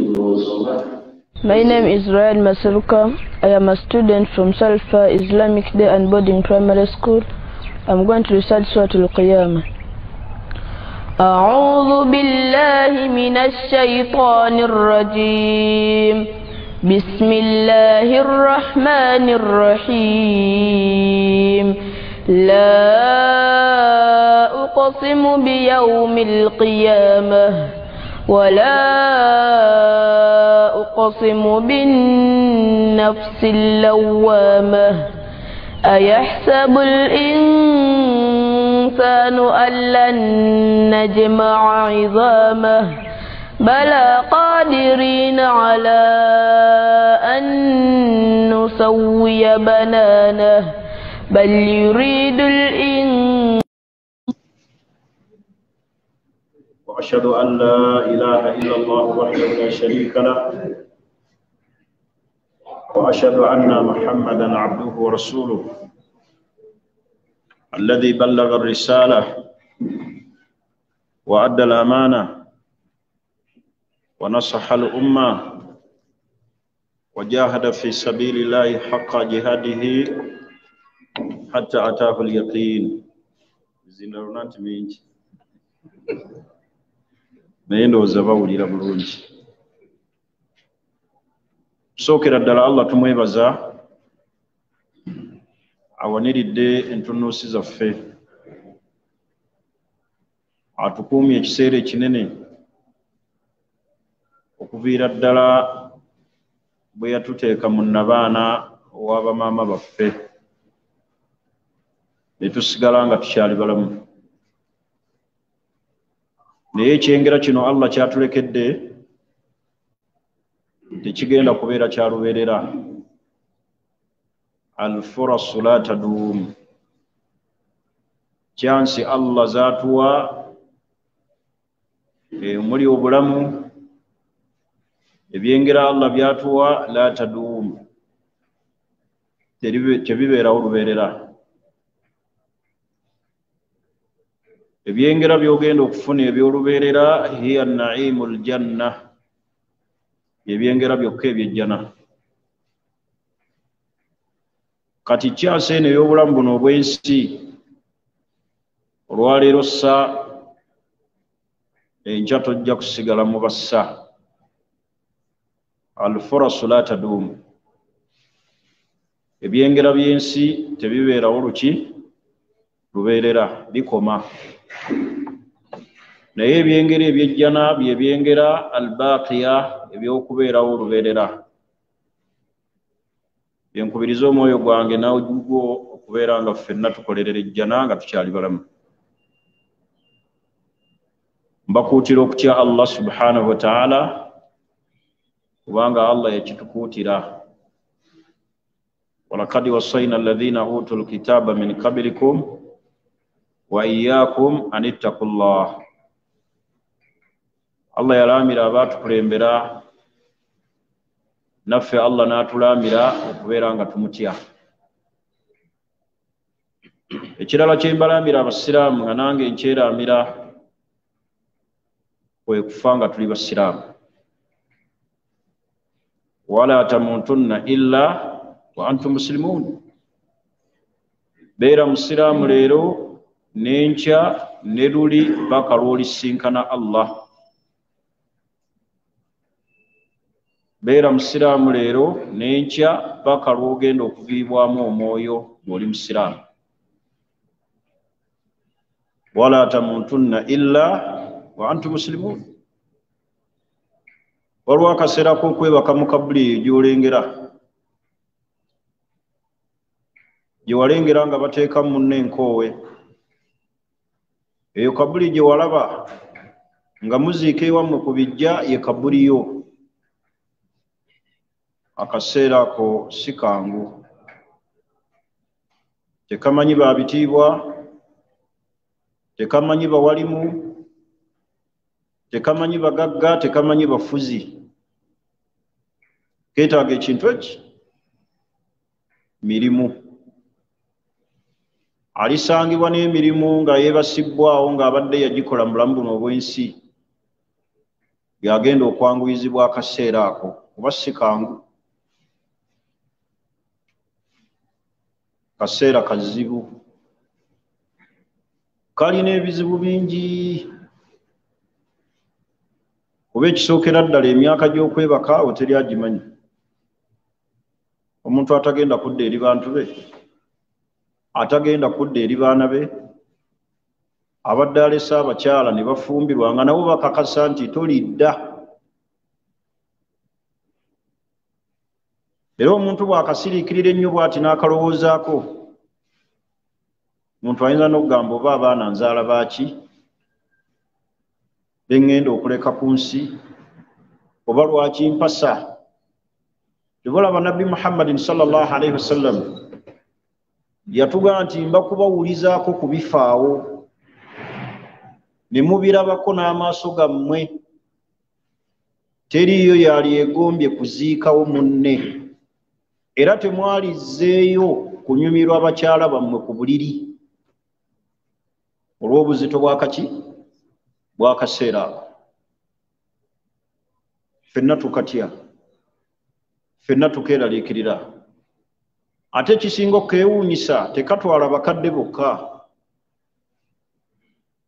My name is Ryan Masaruka. I am a student from Salfa Islamic Day and Boarding Primary School. I'm going to recite Surah Al-Qiyamah. أعوذ بالله من الشيطان الرجيم بسم الله الرحمن الرحيم لا أقسم بيوم القيامة ولا أقسم بالنفس اللوامة أيحسب الإنسان أن لن نجمع عظامه بلى قادرين على أن نسوي بنانه بل يريد الإنسان. وأشهد أن لا إله إلا الله وحده لا شريك له وأشهد أن محمدا عبده ورسوله الذي بلغ الرسالة وأدى الأمانة ونصح الأمة وجاهد في سبيل الله حق جهاده حتى أتاه اليقين. زينرونات مينج نيندو زباولي ربلونج سوكر ddala Allah tumwebaza awaniridde entunuusi zaffe atukuumye ekiseera ekinene okuviira ddala bwe yatuteeka mu nnabaana w'abamaama baffe ne tusigala nga tukyali balamu. Naye ekyengera kino Allah kyatulekedde tekigenda kubeera kya lubeerera. Al-furasu la taduum, kyansi Allah zaatuwa omuli obulamu, ebyengera Allah byatuwa la taduum, tebibeerawo lubeerera. Ebyengera by'ogenda okufuna eby'olubeerera hiya naimul janna, ebyengera byokka ebyejjana. Kati kyansi eno ey'obulamu buno obw'ensi olwaleero ssa enkya tojja kusigala mu bassa. Al-furasu la taduum, ebyengera by'ensi tebibeerawo lubeerera, bikoma. Naye ebyengera ebyejjana bye byengera al-baaqiya, eby'okubeerawo lubeerera. Byenkubiriza omwoyo gwange nawe gugwo okubeera nga ffenna tukolerera ejjana nga tukyali balamu. Mbakuutira okutya Allah subhanahu wa ta'ala kubanga Allah yakitukuutira. Walaqad wassayna alladhina utul kitaba min qablikum wa iyyakum an ittaqullah. Allah yalaamira abaatukulembera, naffe Allah n'atulaamira okubeera nga tumutya. Ekirala kye mbalaamira abasiraamu nga nange nkyeraamira kwe kufa nga tuli basiraamu. Wala tamutunna illa wa antum muslimun. Beera musiraamu leero n'enkya ne luli paka lw'olisinkana Allah. Beera musiraamu leero n'enkya paka lw'ogenda okuviibwamu omwoyo ng'oli musiraamu. Wala tamutunna illa wa antum muslimun. Waliwo akaseera k'okwebaka mu kabuli eyo gy'olengera, gye walengera nga bateekamu munno enkoowe. Eyo kabuli gye walaba nga muziika ewammwe ku bijja ye kabuli yo. Akaseera ako si kangu. Tekamanyi baabitiibwa, tekamanyi bawalimu, tekamanyi bagagga, tekamanyi bafuzi. Keetaaga ekintu eki mirimu. Alisangibwa n'emirimu nga yeebasibbwawo ng'abadde yagikola mu bulamu buno obw'ensi. yagenda okwanguyizibwa akaseera ako kuba si kangu, kaseera kazibu, kalina ebizibu bingi. Kuba ekisookera ddala emyaka gy'okwebaka awo teri agimanyi. Omuntu atagenda kudda eri bantu be, atagenda kudda eri baana be, abadde alese abakyala ne bafumbirwa nga nabo bakakasa nti tolidda. Era omuntu bw'akasiriikirira ennyo bw'ati n'akalowoozaako, omuntu ayinza n'okugamba oba abaana nzaala baaki bengenda okuleka ku nsi, oba lwaki mpasa. Tebalaba Nabbi Muhammadin sallallahu alaihi wasallam yatugamba nti mba kubawulizaako ku bifaawo ne mubirabako n'amaaso gammwe, teriiyo yali yegombye kuziikawo munne, era temwalizzeeyo kunyumirwa abakyala bammwe ku buliri olw'obuzito bwakaki bw'akaseera ako. Ffenna tukatya, ffenna tukeeraliikirira. Ate ekisinga okkeewuunyisa tekatwala bakadde bokka,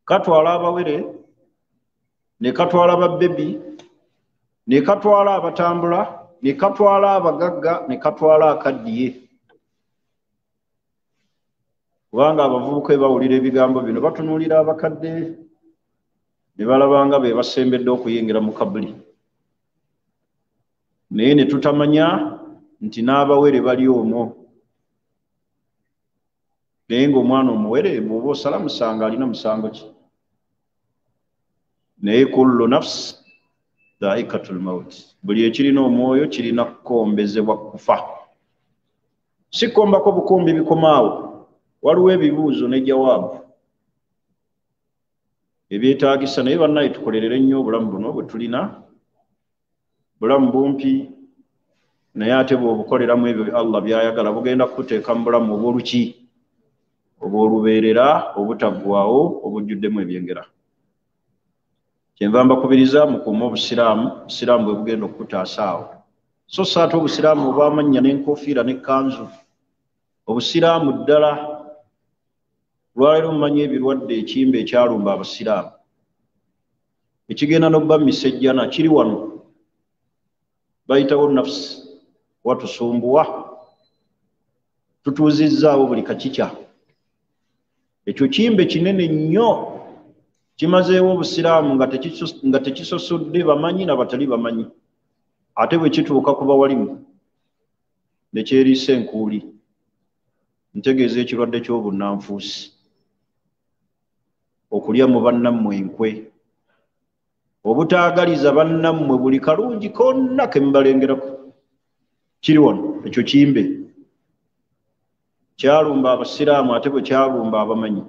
katwala abawere, ne katwala ababbebi, ne katwala abatambula, ne katwala abagagga, ne katwala akaddiye. Kubanga abavubuka bawulira ebigambo bino batunuulira abakadde ne balabanga be basembedde okuyingira mu kabuli. Naye ne tutamanya nti n'abawere bali omwo. Naye ng'omwana omuwere bw'oba osala musango alina musango ki? Naye kullu nafsi dhaikatul maut, buli ekirina omwoyo kirina kukombezebwa kufa. Si kukombako bukombi bikomaawo, waliwo ebibuuzo ne jawaabu ebyetaagisa. Naye bannaye tukolerere nnyo obulamu buno bwe tulina, bulamu bumpi, naye ate bw'obukoleramu ebyo Allah by'ayagala bugenda kukuteeka mu bulamu obw'oluki, obw'olubeerera, obutaggwaawo, obujjuddemu ebyengera. Kyenva mbakubiriza mukuume obusiraamu, obusiraamu bwe bugenda okukutaasa awo. So si ate obusiraamu obw'amannya n'enkofiira n'ekkanzu, obusiraamu ddala. Lwaleero mumanyi ebirwadde ekimba ekyalumba abasiraamu ekigenda n'obba misejjana kiri wano, bayitawo nafsi watusumbuwa, tutuuzizzaawo buli kakikya. Ekyo kimbe kinene nnyo, kimazeewo obusiraamu nga tekisosodde bamanyi n'abatali bamanyi. Ate bwe kituuka ku bawalimu ne kyeriisa enkuuli, ntegeeza ekirwadde ky'obunnanfuusi, okulya mu bannammwe enkwe, obutaagaliza bannammwe buli kalungi konna ke mubalengerako, kiri wano. Ekyo kimbe kyalumba abasiraamu, ate bwe kyalumba abamanyi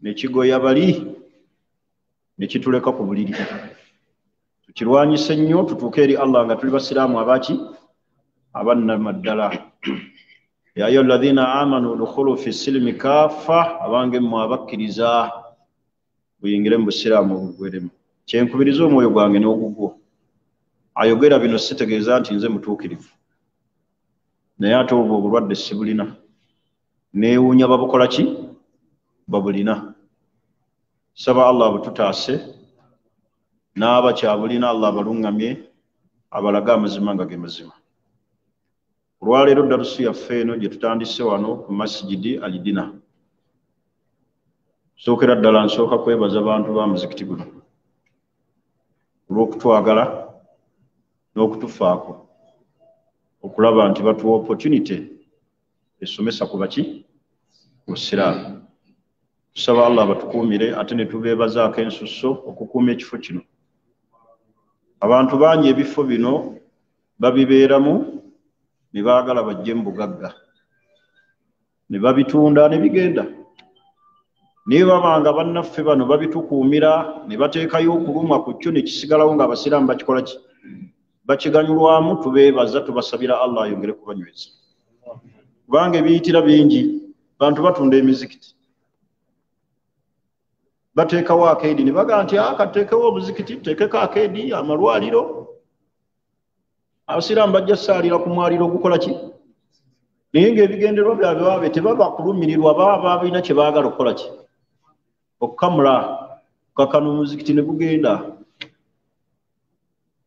ne kigoya bali ne kituleka ku buliri. Tukirwanyise nnyo tutuuke eri Allah nga tuli basiraamu abaki abannama ddala. Ya ayyuha alladhina amanu udkhulu fi silmi kaffa, abange mmwe abakkiriza buyingire mu busiraamu obugweremu. Kyenkubiriza omwoyo gwange n'ogugwo. Ayogera bino sitegeeza nti nze mutuukirivu, naye ate obwo obulwadde sibulina, neewuunya babukola ki? Babulina. Saba Allah bututaase, n'abakyabulina Allah abalungamye, abalage amazima nga ge mazima. Olwaleero darusu yaffe eno gye tutandise wano ku Masjidi Al-Dina. Sookera ddala nsooka kwebaza bantu ba muzikiti guno olw'okutwagala n'okutufaako, okulaba nti batuwa opportunity esomesa ku baki? Busiraamu. Tusaba Allah batukuumire, ate ne tubeebazaako ensusso okukuuma ekifo kino. Abantu bangi ebifo bino babibeeramu ne baagala bajje mu bugagga, ne babitunda ne bigenda. Naye babanga bannaffe bano babitukuumira ne bateekayo okulumwa ku kyo ne kisigalawo ng'abasiraamu bakikola ki? Bakiganyulwamu. Tubeebaza, tubasabira Allah ayongere kubanyweza, kubanga ebiyitira bingi. Bantu batunda emizikiti, bateekawo akeedi ne baga nti akateekewo omuzikiti tuteekeko akeedi amalwaliro abasiraamu bajja saalira ku mwaliro gukola ki naye ng'ebigenderwa byabwe baabe tebaba kulumirirwa baba balina kye baagala okukola ki okukamula kakano omuzikiti ne gugenda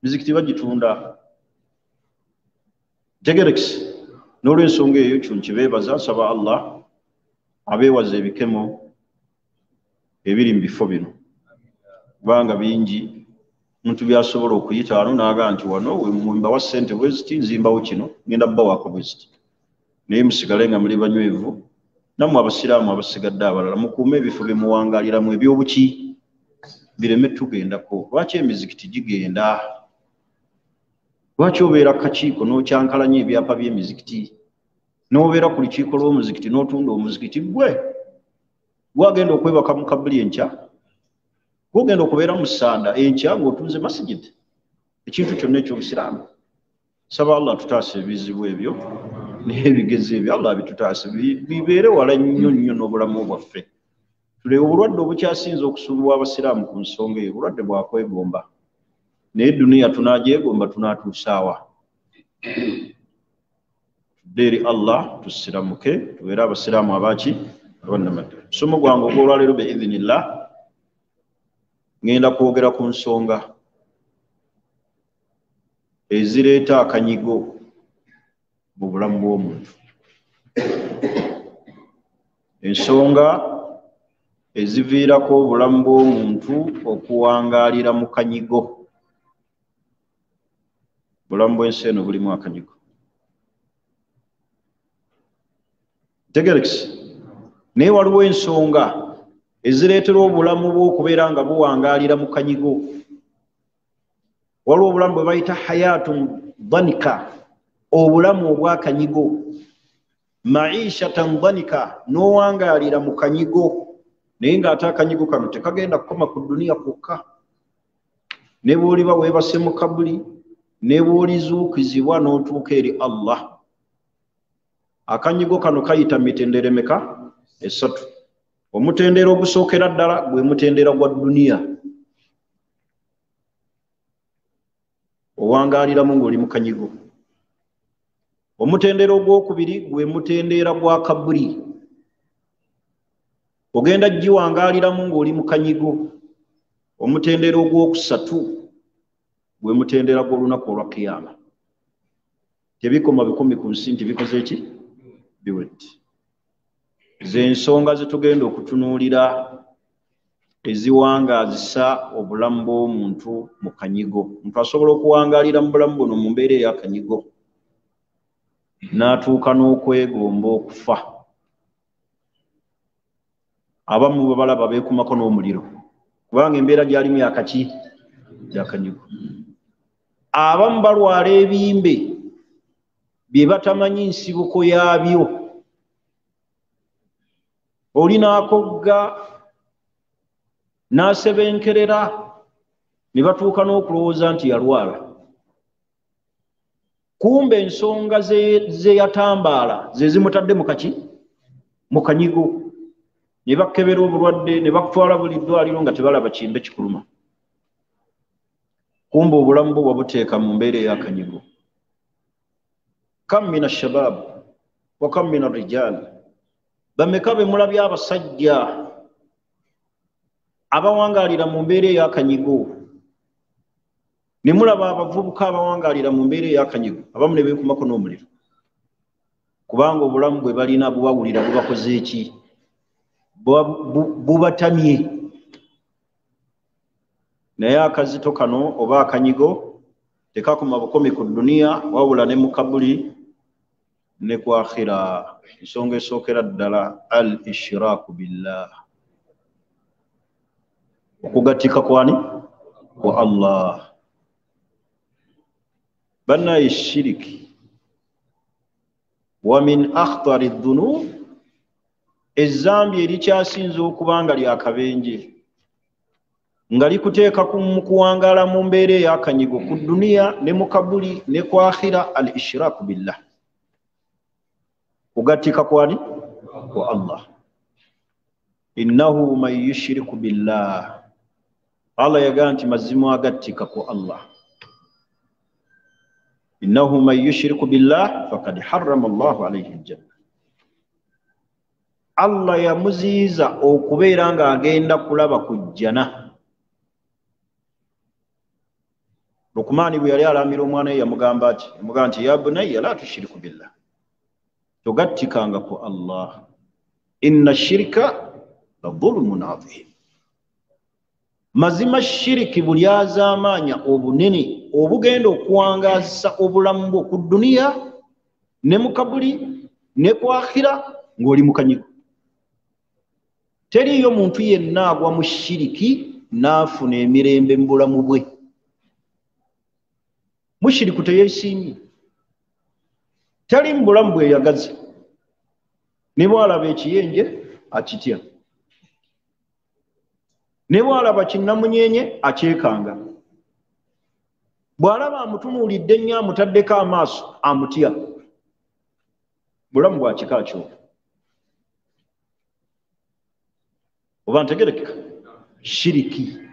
mizikiti bagitunda tegerekisi n'olw'ensonga eyo kyo nkibeebaza nsaba Allah abeewaza ebikemo ebiri mu bifo bino kubanga bingi omuntu byasobola okuyita wano n'agaa nti wano mbawa ssente bweziti nzimbawo kino ngenda bbawaako bweziti naye musigale nga muli banywevu nammwe abasiraamu abasigadde abalala mukuume ebifo bye muwangaaliramu ebyobuki bireme tugendako lwaki emizikiti gigenda lwaki obeera kakiiko n'okyankalanya ebyapa by'emizikiti n'obeera ku lukiiko lw'omuzikiti n'otunda omuzikiti gwe gwagenda okwebaka mu kabuli enkya gwogenda okubeera mu ssanda enkya ng'otunze masigidi ekintu kyonna eky'obusiraamu saba Allah tutaase ebizibu ebyo n'ebigezi ebyo Allah bitutaase bibeere wala nnyo nnyo n'obulamu bwaffe tuleeba obulwadde obukyasinze okusuubirwa abasiraamu ku nsonga eyo obulwadde bwakwegomba naye duniya tunagyegomba tunaatuusaawa tudde eri Allah tusiramuke tubeere abasiraamu abaki abannamata somo gwange ogw'olwaleero biidhinillah ngenda kwogera ku nsonga ezireeta akanyigo mu bulamu bw'omuntu ensonga eziviirako obulamu bw'omuntu okuwangaalira mu kanyigo bulamu bw'ensi eno bulimu akanyigo tegerekisi naye waliwo ensonga ezireetera obulamu bw'okubeera nga buwangaalira mu kanyigo waliwo obulamu bwe bayita hayatu dhanika obulamu obwakanyigo maishatan dhanika n'owangaalira mu kanyigo naye ng'ate akanyigo kano tekagenda kukoma ku duniya kwokka ne bw'oliba weebase mu kabuli ne bw'olizuukizibwa n'otuuka eri Allah akanyigo kano kayita mitendera emeka esatu omutendera ogusookera ddala gwe mutendera gwa duniya owangaaliramu ng'oli mu kanyigo omutendera ogwokubiri gwe mutendera gwa kabuli ogenda giwangaaliramu ng'oli mu kanyigo omutendera ogwokusatu gwe mutendera gw'olunaku olwa kiyama tebikoma bikumi ku nsi nti bikoze eki biwedde z'ensonga zetugenda okutunuulira eziwangaazisa obulamu bw'omuntu mu kanyigo omuntu asobola okuwangaalira mu bulamu buno mu mbeera ey'akanyigo n'atuuka n'okwegomba okufa abamu babalaba beekumako n'omuliro kubanga embeera gy'alimu yakaki yakanyigo abamu balwala ebimbe bye batamanyi nsibuko yaabyo oli n'akogga n'asebenkerera ne batuuka n'okulowooza nti yalwala kumbe ensonga ze yatambaala ze zimutadde mu kaki mu kanyigo ne bakkebera obulwadde ne bakutwala buli ddwaliro nga tebalaba kimbe kikuluma kumbe obulamu bwo wabuteeka mu mbeera ey'akanyigo kam min ashabab wa kam min arrijal bameka be mulabye abasajja abawangaalira mu mbeera ey'akanyigo ne mulaba abavubuka abawangaalira mu mbeera ey'akanyigo abamu ne beekumako n'omuliro kubanga obulamu bwe balina bubawulira bubakoze eki bubatamye naye akazito kano oba akanyigo tekakoma bukomi ku duniya wabula ne mu kabuli ne ku akhira ensonga esookera ddala al ishraaku billah okugatika kwani kwa Allah bannaye shiriki wa min akhtari dhunub ezzambi erikyasinza okubanga lyakabenje nga likuteeka mu kuwangaala mu mbeera ey'akanyigo ku duniya ne mu kabuli ne ku akhira al ishraaku billah kugatika kwani kwa Allah innahu man yushriku billah, Allah yagamba nti mazimu agattika ku Allah, innahu man yushriku billah faqad harrama Allahu alayhi aljanna. Allah yamuziiza okubeera nga agenda kulaba ku jjana. Lukumaani bwe yali alambira omwana we yamugamba nti ya bunayya la tushiriku billah, togattikanga ku Allah, inna shirika la dhulmun adhim. Mazima shiriki bulyazaamaanya obunene obugenda okuwangaza obulamu bwo ku duniya ne mu kabuli ne ku akhira ng'oli mu kanyigo. Teriyo muntu yenna agwa mu shiriki n'afuna emirembe mu bulamu bwe. Mushiriku teyeesiimye, teri mu bulamu bweyagaza, ne bw'alaba ekiyenje akitya, ne bw'alaba kinnamunyenye akyekanga, bw'alaba amutunuulidde nnyo amutaddeko amaaso amutya. Bulamu bwa kika kyo. Oba ntegerekeka? Shiriki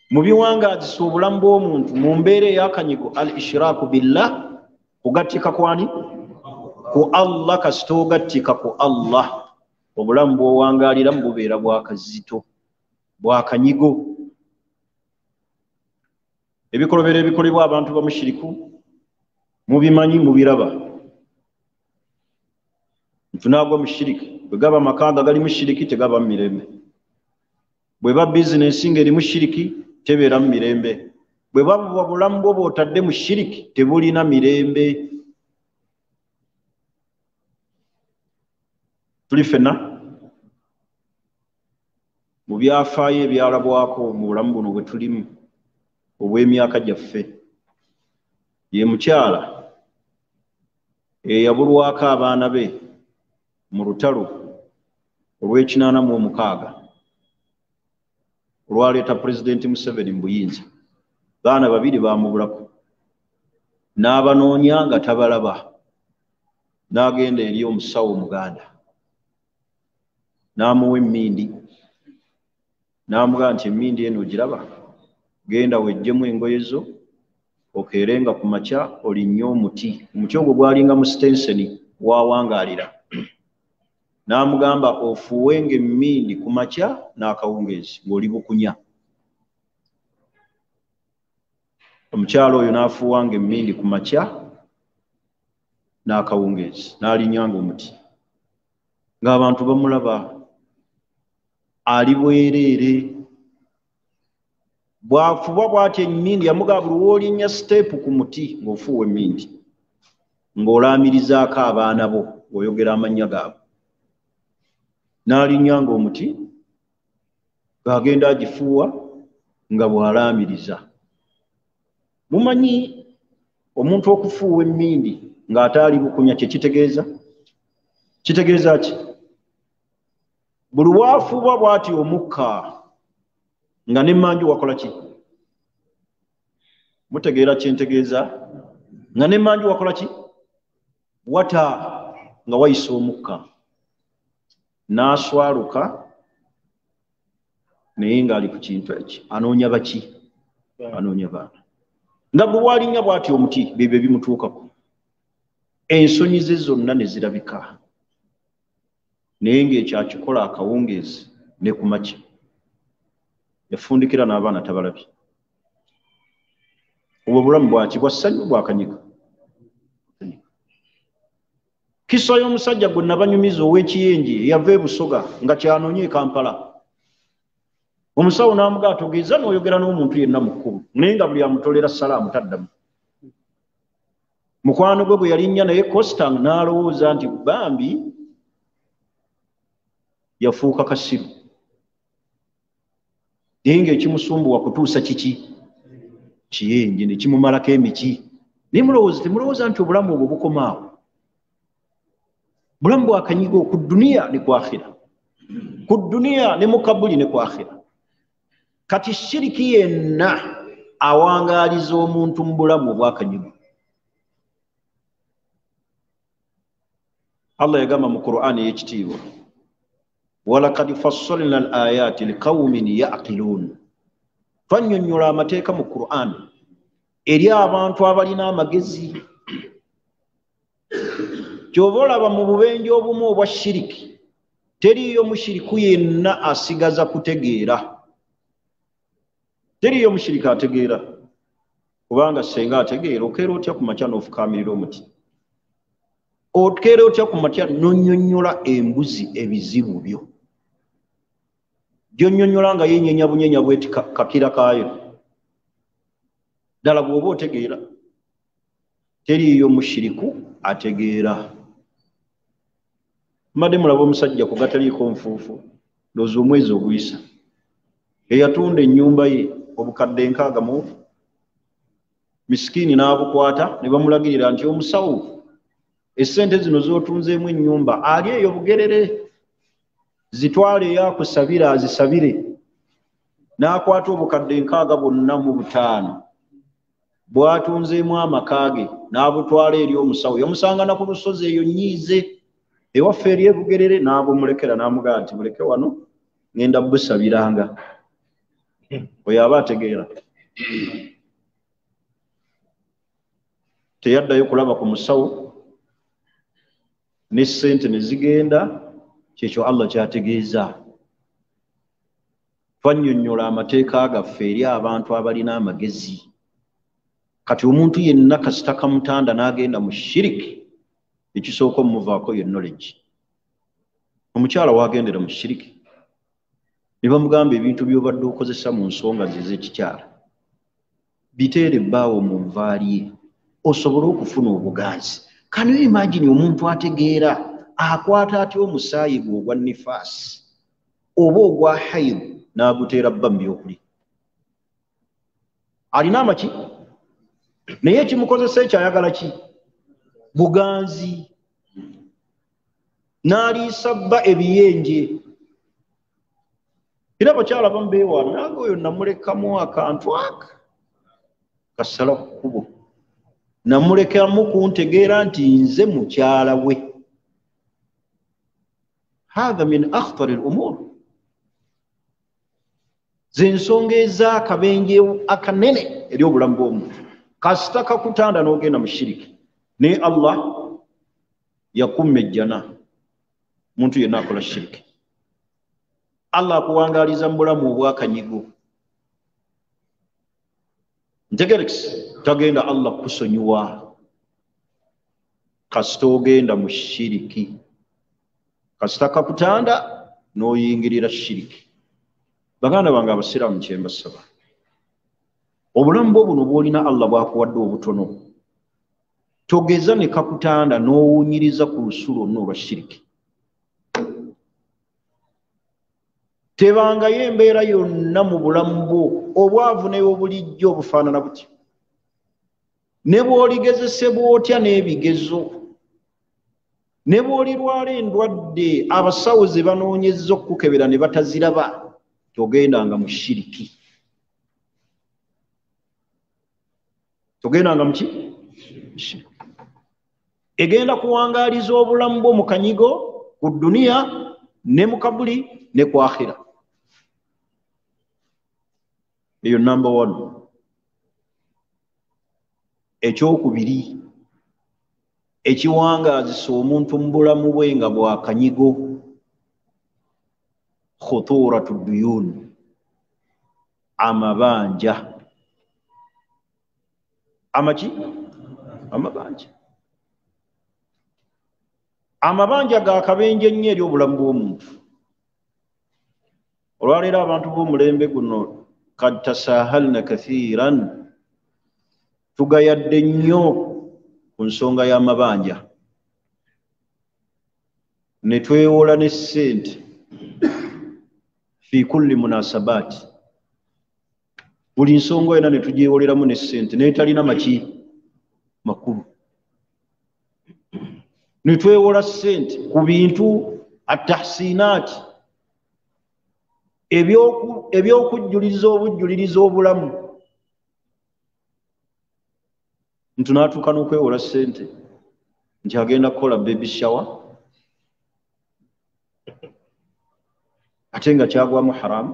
mu biwangaazisa obulamu bw'omuntu mu mbeera ey'akanyigo, al ishraaku billah, kugattika kwani? Ku Allah. Kasita ogattika ku Allah, obulamu bw'owangaaliramu bubeera bwakazito, bwakanyigo. Ebikolobero ebikolebwa abantu bamushiriku mubimanyi, mubiraba. Ntunaagwa mushiriki, bwe gaba amakanga gali mushiriki tegaba mu mirembe. Bwe ba bizinensi ng'eri mushiriki tebeera mu mirembe. Bwe baba bulamu bwo bw'otadde mu shiriki tebulina mirembe. Tuli ffenna mu byafaayo ebyalabwako mu bulamu buno bwe tulimu obw'emyaka gyaffe. Ye mukyala eyabulwako abaana be mu lutalo olw'ekinaana olwaleeta Pulezidenti Museveni mu buyinza. Baana babiri baamubulako, n'abanoonya nga tabalaba, n'agenda eri omusawo Omuganda n'amuwa emmindi, n'amugamba nti emmindi eno ogiraba, genda weggyemu engoye zo okeerenga ku makya olinnye omuti. Omuti ogwo gwalinga mu sitenseni wawangaalira. N'amugamba ofuuwenga emmindi ku makya n'akawungeezi ng'oli bukunya. Omukyala oyo n'afuuwanga emmindi ku makya n'akawungeezi n'alinnyanga omuti, ng'abantu bamulaba ali bwereere. Bw'afuba bw'atyo emmindi yamugamba buli w'olinnya siteepu ku muti ng'ofuuwa emmindi ng'olaamirizaako abaana bo ng'oyogera amannya gaabwe. N'alinnyanga omuti ng'agenda agifuuwa nga bw'alaamiriza. Mumanyi omuntu okufuuwa emmindi ng'ataali bukunya kye kitegeeza? Kitegeeza ki? Buli waafuuba bw'atyo omukka nga n'emmanju wakola ki? Mutegeera kyentegeeza? Nga n'emmanju wakola ki? Wata nga wayisa omukka. N'aswaluka naye ng'ali ku kintu eki. Anoonya baki? Anoonya baana. Nga bwe waalinnya bw'atyo omuti bibyo bimutuukako. Ensonyi ze zonna ne zirabika. Naye ng'ekyakikola akawungeezi ne ku makya. Yafundikira n'abaana tabalabye. Obwo bulamu bwaki? Bwa ssanyu, bwakanyiga. Kisa y'omusajja gwe nabanyumiza ow'ekiyenje yava e Busoga nga kyanoonye e Kampala. Omusawo n'amugamba togeeza n'oyogera n'omuntu yenna mu kkubo, naye nga buli amutolera salaamu taddamu. Mukwano gwe bwe yalinnya naye Costang n'alowooza nti bambi yafuuka kasiru. Naye ng'ekimusumbuwa kutuusa kiki? Kiyenje ne kimumalako emiki. Naye temulowooza nti obulamu obwo bukomaawo. Bulamu bwakanyigo ku duniya ne ku akhira. Ku duniya ne mu kabuli ne ku akhira. Kati shiriki yenna awangaaliza omuntu mu bulamu obwakanyigo. Allah yagamba mu Qur'ani ey'ekitiibwa walaqad fassalna al-ayati liqaumin ya'qilun. Twannyonnyola amateeka mu Qur'an eri abantu abalina amagezi. Kyova olaba mu bubenje obumu obwa shiriki teriyo mushiriku yenna asigaza kutegeera. Teriyo mushiriki ategeera, kubanga senga ategeera okeera otya ku makya n'ofukaamirira omuti, okeera otya ku makya n'onnyonnyola embuzi ebizibu byo, gy'onnyonnyola nga yenyenya bunyenya bweti kakira kaayo. Ddala bw'oba otegeera. Teriyo mushiriku ategeera. Mbadde mulaba omusajja ku gataliiko nfuufu, ndowooza omwezi oguyisa, eyatunda ennyumba ye obukadde 60, misikini n'abukwata ne bamulagirira nti omusawo, essente zino z'otunzeemu ennyumba ali eyo Bugerere, zitwale yakusabire azisabire. N'akwata obukadde 65 bw'atunzeemu amaka ge n'abutwala eri omusawo. Yamusanga na ku lusozi eyo Nnyiize ewaffe eri e Bugerere, n'abumulekera n'amugamba nti muleke wano ngenda busabiranga. Oyo aba ategeera. Teyaddayo kulaba ku musawo, ne ssente ne zigenda. Kyekyo Allah ky'ategeeza. Twannyonnyola amateeka gaffe eri abantu abalina amagezi. Kati omuntu yenna kasita kamutanda n'agenda mu shiriki, ekisooka omuvaako ye knowledge. Omukyala waagendera mu shiriki ne bamugamba ebintu by'obadde okozesa mu nsonga ze z'ekikyala biteere ebbaawo mu nvaali ye osobole okufuna obuganzi. Can you imagine omuntu ategeera akwata atya omusaayi gwe ogwa nifaasi oba ogwa hayidu n'aguteera bba mu by'okuli? Alina amaki? Naye ekimukozesa ekyayagala ki? Buganzi. N'aliisa bba ebiyenje. Era abakyala abamu beewaana, nange oyo namulekamu akantu aka kasala ku kkubo, namulekamu kuntegeera nti nze mukyala we. Hatha min akhtari al-umur. Ze nsonga ez'akabenje akanene eri obulamu bw'omuntu. Kasita kakutanda n'ogenda mu shiriki, naye Allah yakumma ejjana muntu yenna akola shiriki. Allah akuwangaaliza mu bulamu obwakanyigo. Ntegerekisi tagenda Allah kusonyiwa kasita ogenda mu shiriki. Kasita kakutanda n'oyingirira shiriki. Baganda bange abasiraamu kye mbasaba, obulamu bwo buno bw'olina Allah bw'akuwadde obutono, togeza ne kakutanda n'owunyiriza ku lusu lwonna olwa shiriki. Tebangayo embeera yonna mu bulamu bwo obwavu n'obulijjo obufaanana butya. Ne bw'oligezesebwa otya n'ebigezo, ne bw'olirwala endwadde abasawo ze banoonyezza okukukebera ne bataziraba, togendanga mu shiriki. Togendanga mu ki? Shiriki. Egenda kuwangaaliza obulamu bwo mu kanyigo ku dduniya ne mu kabuli ne ku akhira. Eyo number 1. Ekyokubiri ekiwangaazisa omuntu mu bulamu bwe nga bwakanyigo, khuturatu duyun, amabanja. Amaki? Amabanja. Amabanja ga kabenje nnyo eri obulamu bw'omuntu. Olwaleero abantu b'omulembe guno kad tasahalna kathiran, tugayadde nnyo ku nsonga y'amabanja, ne twewola ne ssente fi kulli munasabaati. Buli nsonga yonna ne tugyewoleramu ne ssente n'etalina maki makulu. Ne twewola ssente ku bintu atahsinaati, ebyokujjuliriza obujjuliriza obulamu. Nti n'atuuka n'okwewola ssente nti agenda kukola baby shower, ate nga kyagwamu haramu.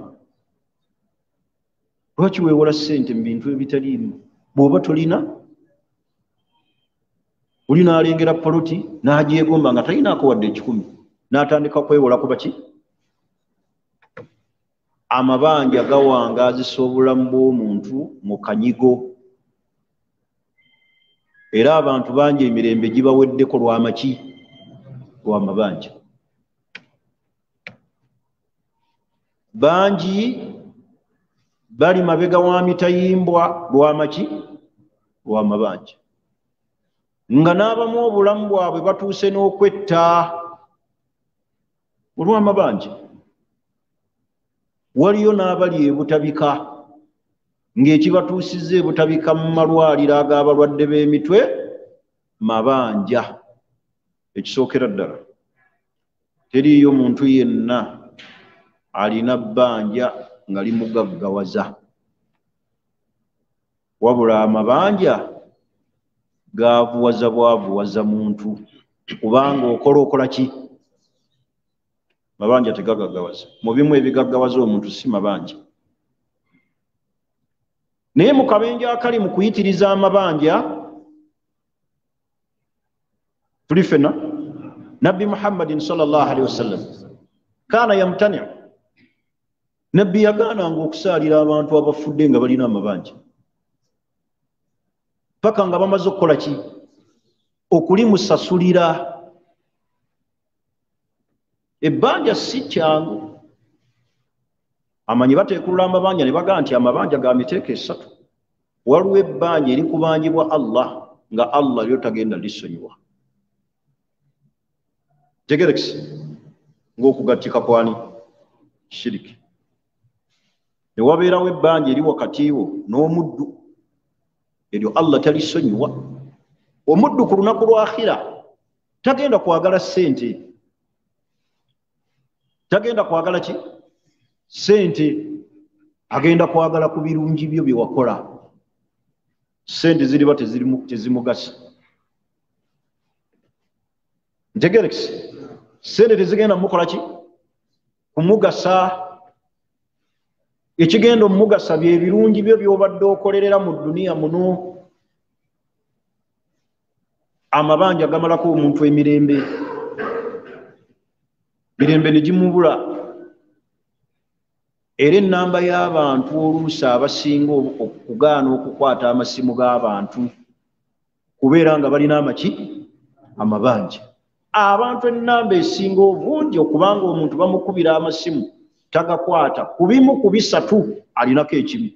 Lwaki weewola ssente mu bintu ebitaliimu? Bw'oba tolina, oli n'alengera poloti n'agyegomba nga talinaako wadde 10 n'atandika kwewola kuba ki? Amabanja gawangaazisa obulamu bw'omuntu mu kanyigo, era abantu bangi emirembe gibaweddeko lw'amaki? Lw'amabanja. Bangi bali mabega wa mitayimbwa lw'amaki? Lw'amabanja. Nga n'abamu obulamu bwabwe batuuse n'okwetta olw'amabanja. Waliyo n'abali ebutabika ng'ekibatuusizza ebutabika mu malwaliro ag'abalwadde b'emitwe mabanja. Ekisookera ddala, teriiyo muntu yenna alina bbanja nga limugaggawaza, wabula amabanja gaavuwaza bwavuwaza muntu, kubanga okola ki? Mabanja tegagaggawaza. Mu bimu ebigaggawaza omuntu si mabanja. Naye mu kabenje akali mu kuyitiriza amabanja tuli ffenna, Nabbi Muhammadin sallallahu alaihi wasallam kaana yamtani. Nabbi yagaananga okusaalira abantu abafudde nga balina amabanja paka nga bamaze okukola ki? Okulimusasulira. Ebbanja si kyangu. Amanyi bateekulula amabanja ne bagaa nti amabanja ga miteeko 3. Waliwo ebbanja erikubanjibwa Allah nga Allah lyo tagenda lisonyiwa. Tegerekisi ng'okugattika kwani? Shiriki. Ne wabeerawo ebbanja eri wakati wo n'omuddu, eryo Allah talisonyiwa. Omuddu ku lunaku lwa akhira tagenda kwagala ssente. Tagenda kwagala ki? Ssente. Agenda kwagala ku birungi byo bye wakola. Ssente ziriba tezimugasa. Ntegerekisi. Ssente tezigenda mukola ki? Kumugasa. Ekigenda omugasa bye birungi byo by'obadde okolerera mu duniya muno. Amabanja gamalako omuntu emirembe. Mirembe ne gimubula. Era ennamba y'abantu oluusi abasinga okugaana okukwata amasimu g'abantu kubeera nga balina amaki? Amabanja. Abantu ennamba esinga obungi okubanga omuntu bamukubira amasimu tagakwata, ku bimu ku 3 alinako ekimu.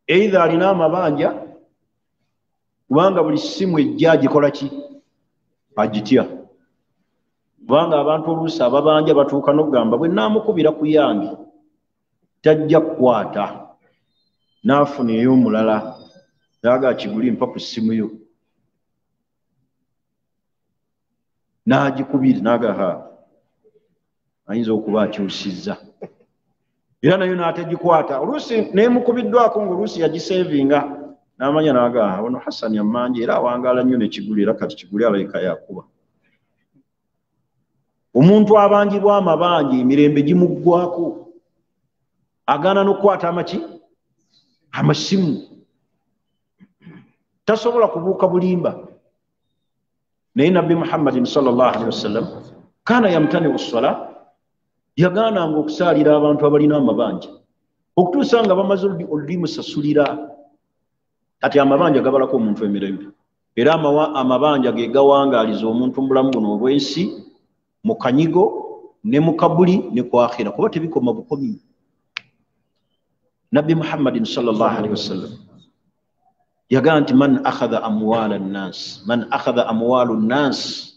Either alina amabanja kubanga buli simu ejja agikola ki? Agitya. Kubanga abantu oluusi ababanja batuuka n'okugamba bwe naamukubira ku yange tajja kukwata, n'afuna ey'omulala n'aga kiguli mpa ku ssimu yo, n'agikubira n'aga ha ayinza okuba akyusizza, era nayo n'ategikwata. Oluusi neemukubiddwako ng'oluusi yagisevinga n'amanya n'aga ono Hassan ammanja era awangaala nnyo ne kiguli, era kati kiguli alayika yakuba. Omuntu abanjibwa amabanja emirembe gimuggwako, agaana n'okukwata amaki? Amasimu. Tasobola kubuuka bulimba. Naye Nabbi Muhammadin sallallahu alaihi wasallam kaana yamtani ussola, yagaananga okusaalira abantu abalina amabanja okutuusa nga bamaze olulimusasulira. Kati amabanja gabalako omuntu emirembe, era amabanja ge gawangaaliza omuntu mu bulamu buno obw'ensi, mu kanyigo ne mu kabuli ne ku akhira, kuba tebikoma bukomi. Nabbi Muhammadin sallallahu alaihi wasallam yagaa nti man akhadha amwala nnas, man akhadha amwalu nnas,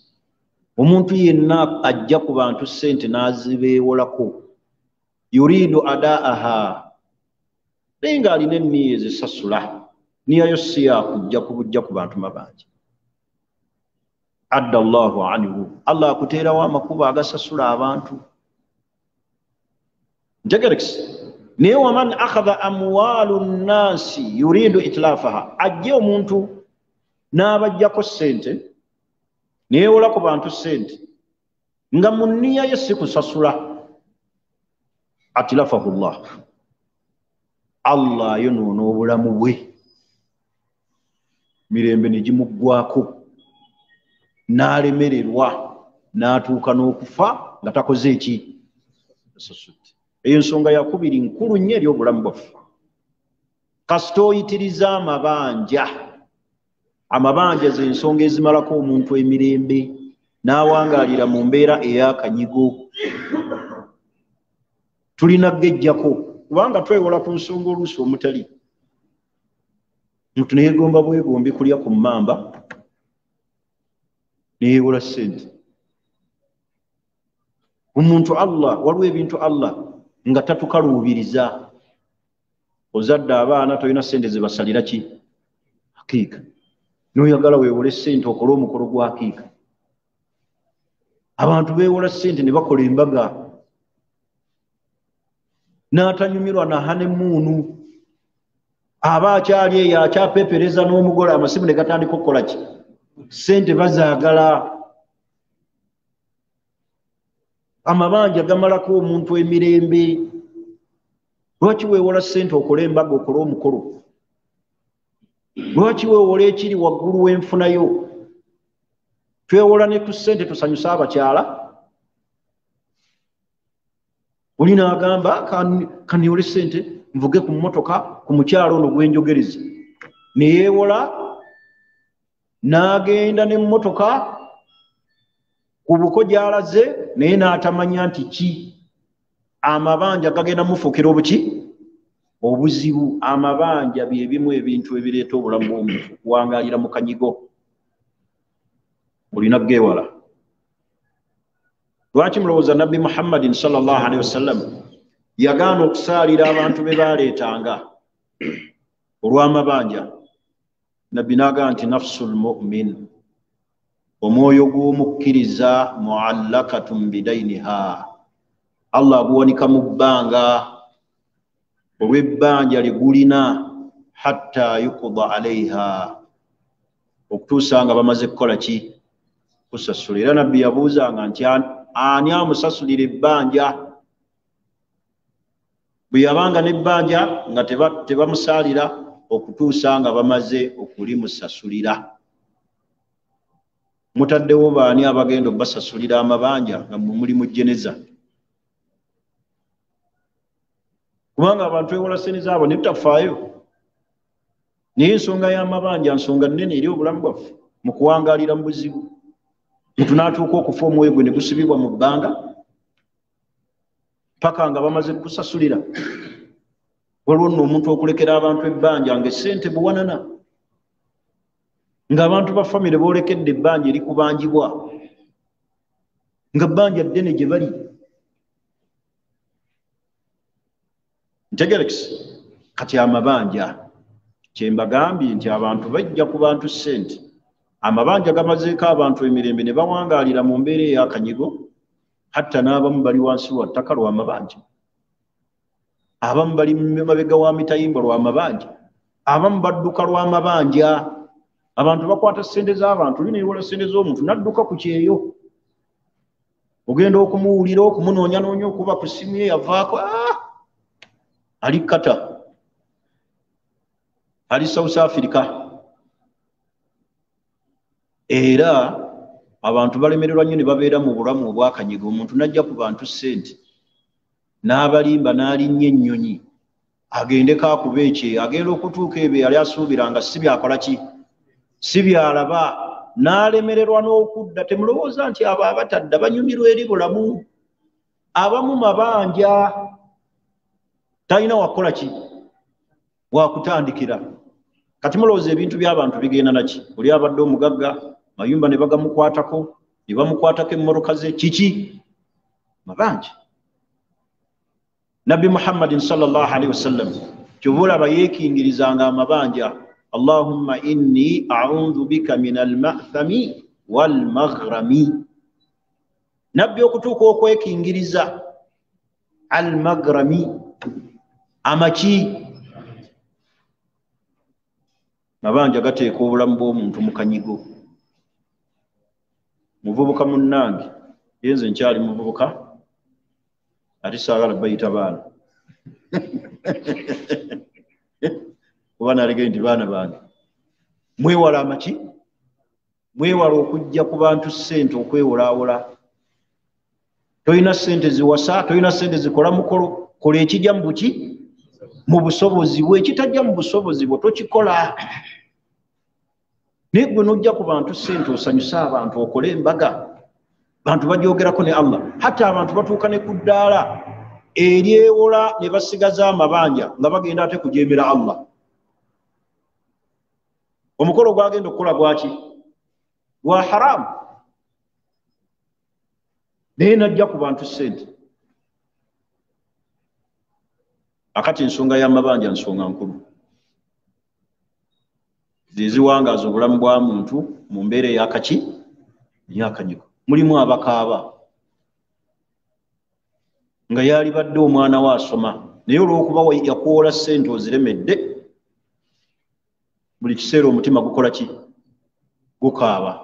omuntu yenna ajja ku bantu ssente n'azibeewolako, yuridu adaaha, naye ng'alina enniya ezisasula, niyayo si yakujja kubujja ku bantu mabanja, adda Allahu anhu, Allah akuteerawo amakubo agasasula abantu. Ntegerekisi. Naye waman akhadha amwalu nnasi yuridu itlafaha, ajje omuntu n'abajjako ssente neewola ku bantu ssente nga mu nniya ye si kusasula, atilafahu llah, Allah ayonoona obulamu bwe, mirembe ne gimuggwako n'alemererwa n'atuuka n'okufa nga takoze eki? Tasasudde. Eyo ensonga yakubiri nkulu nnyo eri obulamu bwaffe. Kasita oyitiriza amabanja, amabanja ze ensonga ezimalako omuntu emirembe n'awangaalira mu mbeera ey'akanyigo, tulina gejjako kubanga twewola ku nsonga oluusi omutali. Omuntu neegomba bwegombi kulya ku mmamba neyewola ssente. Omuntu Allah, waliwo ebintu Allah nga tatukaluubiriza. Ozadde abaana tolina ssente ze basalira ki? Hakiika. N'oyagala weewole ssente okole omukolo gwa hakiika. Abantu beewola ssente ne bakola embaga, n'atanyumirwa na hanemuunu, aba akyali eyo akyapepereza n'omugole, amasimu ne gatandika okukola ki? Ssente bazaagala. Amabanja gamalako omuntu emirembe. Lwaki weewola ssente okole embaga, okole omukolo? Lwaki weewola ekiri waggulu w'enfunayo? Twewola ne ku ssente tusanyusa abakyala. Oli n'agamba kaniyole ssente nvuge ku mmotoka ku mukyalo ono gwenjogereza, ne yeewola n'agenda n'emmotoka ku buko gy'alaze, naye n'atamanya nti ki amabanja gagenda mufuukira obuki? Obuzibu. Amabanja bye bimu ebintu ebireeta obulamu bw'omuntu okuwangaalira mu kanyigo. Olina geewala. Lwaki mulowooza Nabbi Muhammadin sallallahu alaihi wasallam yagaana okusaalira abantu be baaleetanga olw'amabanja? Nabbi n'agamba nti nafsul mu'min, omwoyo gw'omukkiriza muallakatun bidainiha, Allah aguwanika mu bbanga olw'ebbanja lye gulina, hatta yuqda alaiha, okutuusa nga bamaze kukola ki? Kusasula. Era Nabbi yabuuzanga nti ani amusasulira ebbanja? Bwe yabanga n'ebbanja nga tebamusaalira okutuusa nga bamaze okulimusasulira. Mutaddewo baani abagenda obbasasulira amabanja nga muli mu jeneza? Kubanga abantu beewola ssente zaabo ne tutafaayo. Naye ensonga y'amabanja nsonga nnene eri obulamu bwaffe mu kuwangaalira mu buzibu. Muntu n'atuuka okufa omwoyo gwe ne gusibibwa mu bbanga paka nga bamaze kusasulira. Waliwo nno omuntu okulekera abantu ebbanja nga essente buwanana, ng'abantu ba famire boolekedde ebbanja erikubanjibwa, nga bbanja ddene gye bali. Ntegerekisi kati amabanja kyembagambye nti abantu bajja ku bantu ssente. Amabanja gamazeeko abantu emirembe ne bawangaalira mu mbeera ey'akanyigo, hatta n'abamu bali wansi wa ttaka lw'amabanja, abamu bali mabega wa mitayimba lw'amabanja, abamu badduka lw'amabanja. Abantu bakwata ssente z'abantu, oli neewola ssente z'omuntu n'adduka ku kyeyo. Ogenda okumuwulira, okumunoonya okuba ku ssimu ye yavaako, ali Kata, ali South Africa. Era abantu balemererwa nnyo ne babeera mu bulamu obwakanyiga. Omuntu najja ku bantu ssente n'abalimba n'alinnya ennyonyi, agendeko akuba ekyeyo, agenda okutuuka ebyo yali asuubira nga si byakola ki? Si byalaba, n'alemererwa n'okudda. Temulowooza nti abo abatadda banyumirwa eri bulamu. Abamu mabanja, talina wakola ki? Wakutandikira. Kati mulowooza ebintu by'abantu bigenda naki? Oli abadde omugagga, mayumba ne bagamukwatako, ne bamukwatako emmoroka ze, kiki? Mabanja. Nabbi Muhammadin sallallahu alaihi wasallam kyova olaba yeekingirizanga amabanja. Allahumma inni a'udhu bika min al-ma'thami wal-maghrami. Nabbi okutuuka okwekingiriza al-maghrami, amaki? Mabanja gateeka obulamu bw'omuntu mu kanyigo. Muvubuka munnange, yenze nkyali muvubuka, ate saagala bayita baana kuba nalegere nti baana bange mwewala amaki mwewala okujja ku bantu ssente okwewolaawola. Tolina ssente ziwasa, tolina ssente zikola mukolo, kola ekijja mu buki mu busobozi bwe. Ekitajja mu busobozi bwe tokikola. Naye gwe n'ojja ku bantu ssente osanyusa abantu, okole embaga, bantu bajoogerako ne Allah. Hatta abantu batuuka ne ku ddaala eryewola ne basigaza amabanja nga bagenda ate kujeemera Allah. Omukolo gwagenda okukola gwaki? Gwa haramu. Naye najja ku bantu ssente. Akati ensonga y'amabanja nsonga nkulu. Ziziwangaaza obulamu bwa muntu mu mbeera ey'akaki ey'akanyigo. Mulimu abakaaba nga yali badde omwana we asoma, naye olw'okuba yakuwola ssente oziremedde, buli kiseera omutima gukola ki? Gukaaba.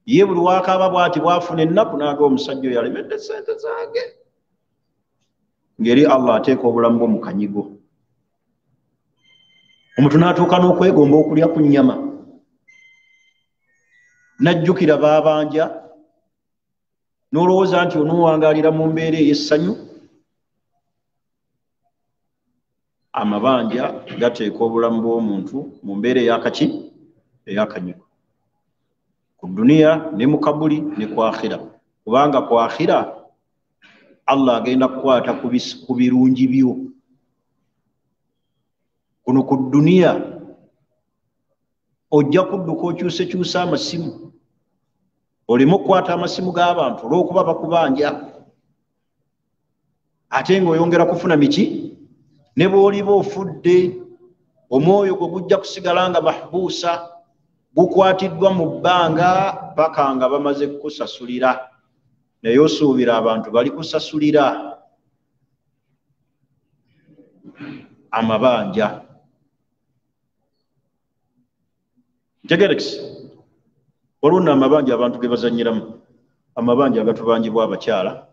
Ye buli wakaaba bw'ati bw'afuna ennaku n'aga omusajja oyo alemedde ssente zange. Ngeri Allah ateeka obulamu bwe mu kanyigo. Omuntu n'atuuka n'okwegomba okulya ku nnyama, n'ajjukira baabanja, n'olowooza nti onoowangaalira mu mbeera ey'essanyu. Amabanja gateeka obulamu bw'omuntu mu mbeera ey'akaki ey'akanyigo, ku duniya ne mu kabuli ne ku akhira. Kubanga ku akhira Allah agenda kukwata ku birungi byo. Kuno ku duniya ojja kudduka okyusekyusa amasimu, oleme okukwata amasimu g'abantu olw'okuba bakubanja, ate ng'oyongera kufuna miki? Ne bw'oliba ofudde, omwoyo gwe gujja kusigala nga mahbuusa, gukwatiddwa mu bbanga paka nga bamaze kukusasulira. Naye osuubira abantu bali kusasulira amabanja. Ntegerekisi olwo nno amabanja abantu ge bazannyiramu, amabanja agatubangibwa abakyala.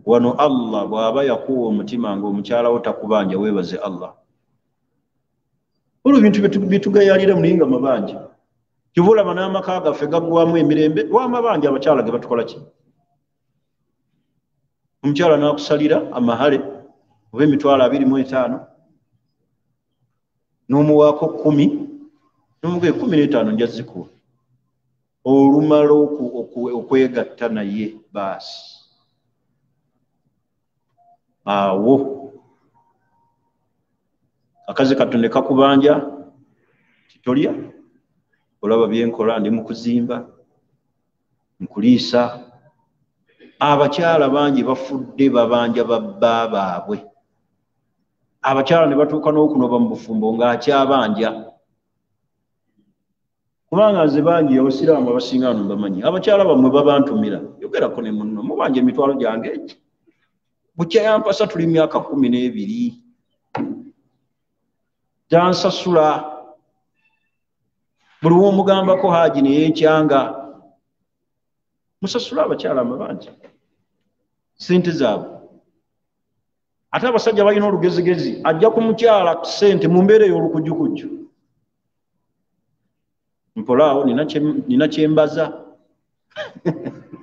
Wano Allah bw'aba yakuwa omutima ng'omukyala wo takubanja, weebaze Allah. Olwo ebintu bitugayaalira naye nga mabanja. Kyova olaba n'amaka gaffe gaggwamu emirembe lw'amabanja abakyala ge batukola ki? Omukyala n'akusalira amahale oba emitwalo 25, n'omuwaako 10, n'omugee 15 nja zikuwa. Olumala okwegatta naye baasi. Awo akazi Katonda kakubanja titolya, olaba byenkola, ndi mu kuzimba, nkuliisa. Abakyala bangi bafudde babanja babba baabwe. Abakyala ne batuuka n'okunoba mu bufumbo ng'akyabanja. Kubanga nze bangi abasiraamu abasinga wano mbamanyi, abakyala bammwe babantumira, yogerako ne munno, mubanja emitwalo gyange eki. Bukya yampasa tuli myaka 12. Tansasula. Buli w'omugambako Haaji ne yeekyanga. Musasula abakyala amabanja ssente zaabwe. Ate abasajja balina olugezigezi, ajja ku mukyala ssente mu mbeera ey'olukujjukujju. Mpolaawo nina kyembaza.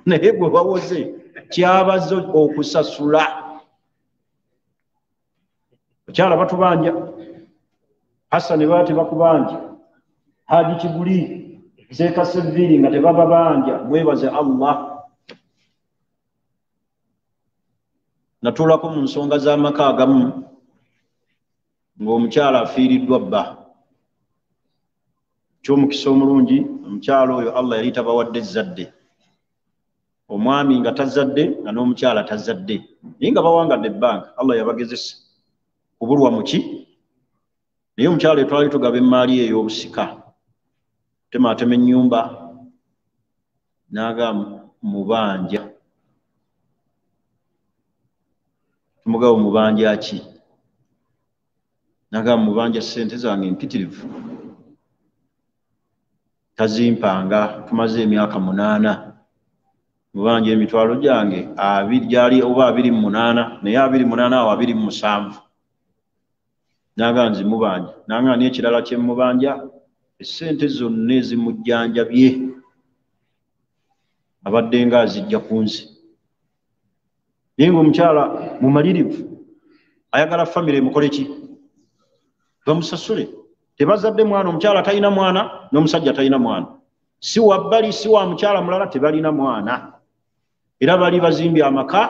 Naye gwe bawoze kyabaza okusasula. Bakyala batubanja. Hasani baate bakubanja. Haaji Kiguli, Zeeka Seviri nga tebababanja. Mwebaze Allah. Natuulako mu nsonga z'amaka agamu ng'omukyala afiiriddwa bba. Ky'omukisa omulungi, omukyala oyo Allah yali tabawadde ezzadde. Omwami nga tazadde nga n'omukyala tazadde. Naye nga bawangadde ebbanga, Allah yabagezesa kubulwa muki? Naye omukyala twali tugaba emmaali ey'obusika. Tematema ennyumba n'aga mubanja. Tumugaba mubanja ki? N'aga mubanja ssente zange mpitirivu. Tazimpanga, tumaze emyaka 8. mubanja emitwalo gyange gyali oba 28 naye 28 awo 27 naga nzimubanja nanga n'ekirala kye mubanja essente zonna ezimujjanjabye abadde nga azijja ku nsi naye ng'omukyala mumalirivu ayagala famire emukole ki bamusasule tebazadde mwana omukyala talina mwana n'omusajja talina mwana si wabbali si wa mukyala mulala tebalina mwana era bali bazimbye amaka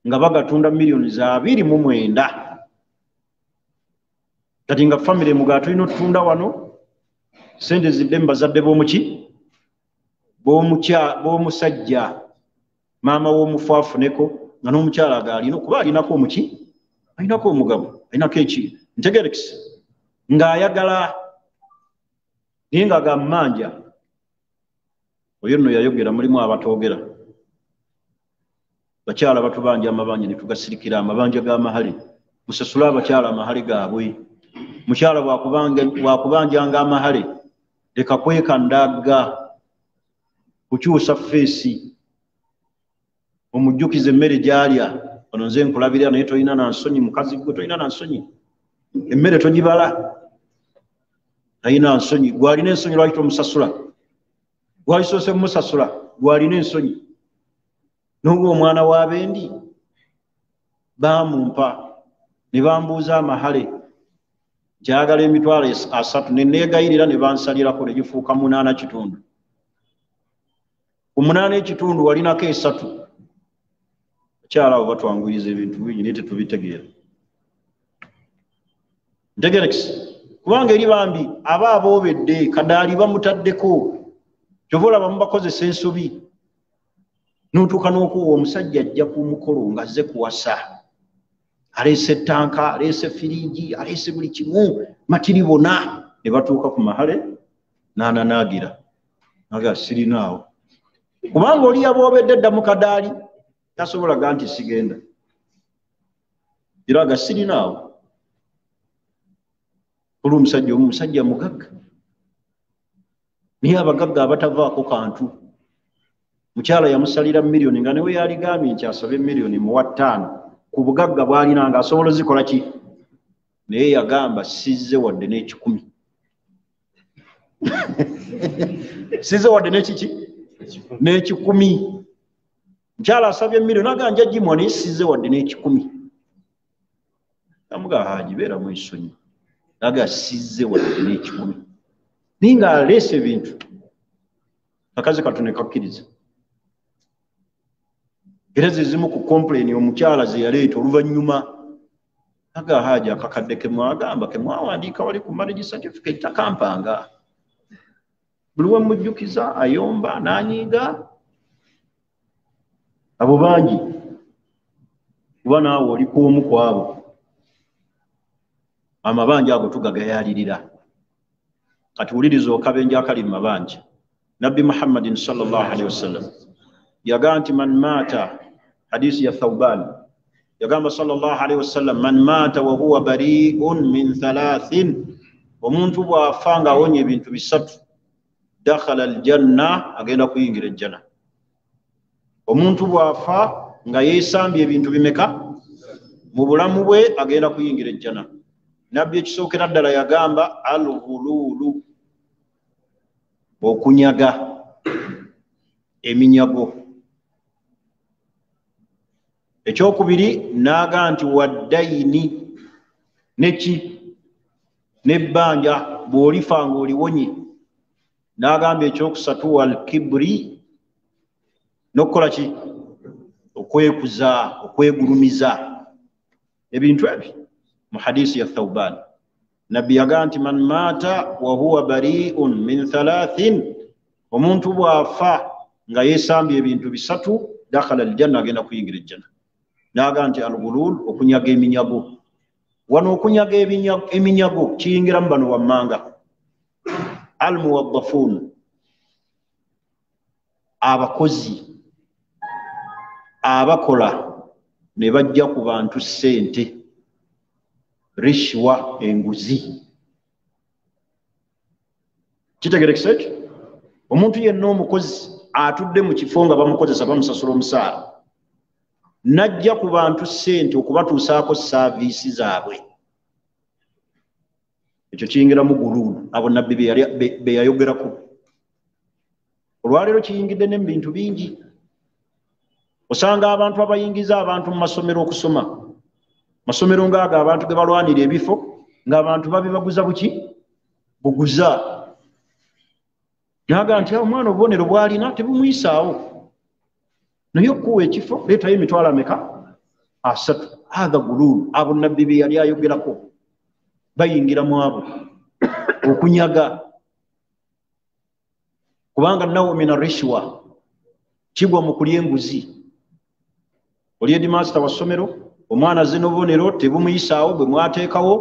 nga bagatunda miliyoni za 29 kati nga famire muga tulina otutunda wano sente zidde mbazadde b'omuki b'omusajja maama w'omufu afuneko nga n'omukyala agaalina okuba alinako omuki alinako omugabo alinako eki ntegerekisi ng'ayagala naye nga gammanja oyo nno yayogera mulimu abatoogera bakyala batubanja amabanja ne tugasirikira amabanja g'amahale musasule abakyala amahale gaabwe mukyala bwakubanjanga amahale leka kwekandagga kukyusa feesi omujjukiza emmere gyalya ono nze nkulabirira naye tolina nansonyi mukazi gwe tolina nansonyi emmere togibala talina nsonyi gwalina ensonyi lwaki tomusasula gwalisoose mumusasula gwalina ensonyi n'obwa omwana w'abendi bamumpa ne bambuuza amahale kyagala emitwalo 3 ne neegayirira ne bansalirako ne gifuuka 8.5 ku 8.5 walinako 3 akyala abo batwanguyiriza ebintu bingi naye tetubitegeera ntegerekisi kubanga eri bambi aba aboobedde kadaali bamutaddeko kyova olaba mubakozesa ensobi n'otuuka n'okuwa omusajja ajja ku mukolo ng'azze kuwasa aleese ettanka aleese firiigi aleese buli kimu matiri bona ne batuuka ku mahale n'ananaagira naga sirinaawo kubanga oli yaboobedde dda mu kadaali tasobolaga nti sigenda era aga sirinaawo oli omusajja omu musajja mugagga naye abagagga abatavaako kantu mukyala yamusalira miliyoni nga newe yaligambye nti asabe miliyoni muwa 5 ku bugagga bw'alina nga asobola zikola ki naye yagamba sizze wadde n'ekikumi sizze wadde n'ekiki n'ekikumi mukyala asabye miliyoni aga nja gimwa naye sizze wadde n'ekikumi amuga haji beera mu ensonyi aga sizze wadde n'ekikumi naye nga aleese ebintu akazi katone kakkiriza era zizimu ku complain omukyala ze yaleeta oluvannyuma aga haja akakadde kemwagamba kemwawandiika wali ku marriage certificate takampanga buli we mujjukiza ayomba n'anyiiga abo bangi kuba naawe oliko omu ku abo amabanja ago tugagayalirira kati wuliriza okabenja akali mu mabanja nabbi muhammadin sallallahu alaihi wasallam yagaa nti man maata hadisi ya Thawban yagamba sallallahu alaihi wasallam man maata wa huwa bari'un min 3 omuntu bw'afa nga awonye ebintu 3 dakhala aljanna agenda kuyingira ejjana omuntu bw'afa nga yeesambye ebintu bimeka mu bulamu bwe agenda kuyingira ejjana nabbi ekisookera ddala yagamba al-ghululu okunyaga eminyago ekyokubiri n'aga nti waddayini neki n'ebbanja bw'olifa ng'oliwonye n'agamba ekyokusatu wal kibri n'okukola ki okwekuza okwegulumiza ebintu ebyo mu hadisi ya Thawban nabbi yagaa nti man maata wa huwa bari'un min 3 omuntu bw'afa nga yeesambye ebintu 3 dakhala aljanna agenda kuyingira ejjana n'agaa nti al-ghulul okunyaga eminyago wano okunyaga eminyago kiyingiramu bano wammanga al-muwaddafun abakozi abakola ne bajja ku bantu ssente rishwa enguzi kitegerekese ekyo omuntu yenna omukozi atudde mu kifo nga bamukozesa bamusasula omusaala najja ku bantu ssente okubatuusaako saaviisi zaabwe ekyo kiyingiramu guluulu abo nabbi be yayogerako olwaleero kiyingidde ne mu bintu bingi osanga abantu abayingiza abantu mu masomero okusoma masomero ngaago abantu ge balwanira ebifo ng'abantu babibaguza buguza naga nti omwana obubonero bw'alina tebumuyisaawo naye okuwa ekifo leetayo emitwalo ameka 3 hatha guluulu abo nabbi be yali ayogerako bayingiramu abo okunyaga kubanga nawo mina rishwa kigwa mu kulya enguzi oli headmaster wa ssomero omwana azze n'obubonero tebumuyisaawo bwe mwateekawo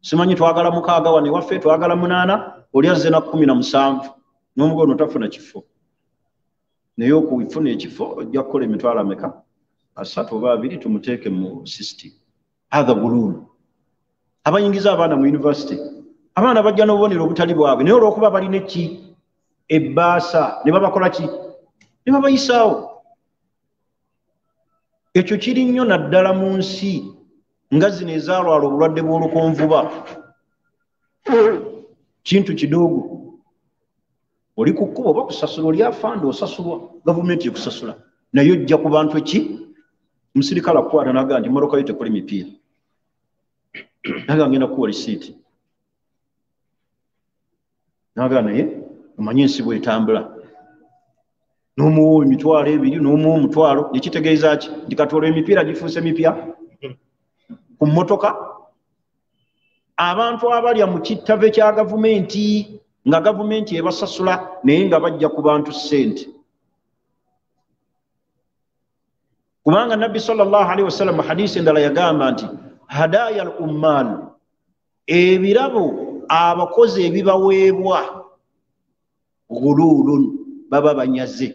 simanyi twagala 6 wane waffe twagala 8 oli azze na 17 n'omugono tafuna kifo naye okufuna ekifo ojja kukola emitwalo ameka 3 oba 2 tumuteeke mu system hatha guluulu abayingiza abaana mu university abaana bajja n'obubonero obutali bwabwe naye olw'okuba balina ebbaasa ne babakola ki ne babayisaawo ekyo kiri nnyo naddala mu nsi nga zino ezaalwala obulwadde bw'olukonvuba kintu kidoogo oli ku kkubo oba kusasula oli afanda osasulwa gavumenti ekusasula naye ojja ku bantu omusirikale akukwata naga nti mmotoka yo tekuli mipiira naga ngenda kuwa risiiti naga naye omanyi ensi bwetambula n'omuwa emitwalo 2 n'omuwa omutwalo nekitegeeza ki nti katoola emipiira gifuuse mipya ku mmotoka abantu abalya mu kittave kya gavumenti nga gavumenti ebasasula naye nga bajja ku bantu ssente kubanga nabbi sallallahu alaihi wasallam hadisi endala yagamba nti hadaya al ummal ebirabo abakozi ebibaweebwa guluulun baba banyaze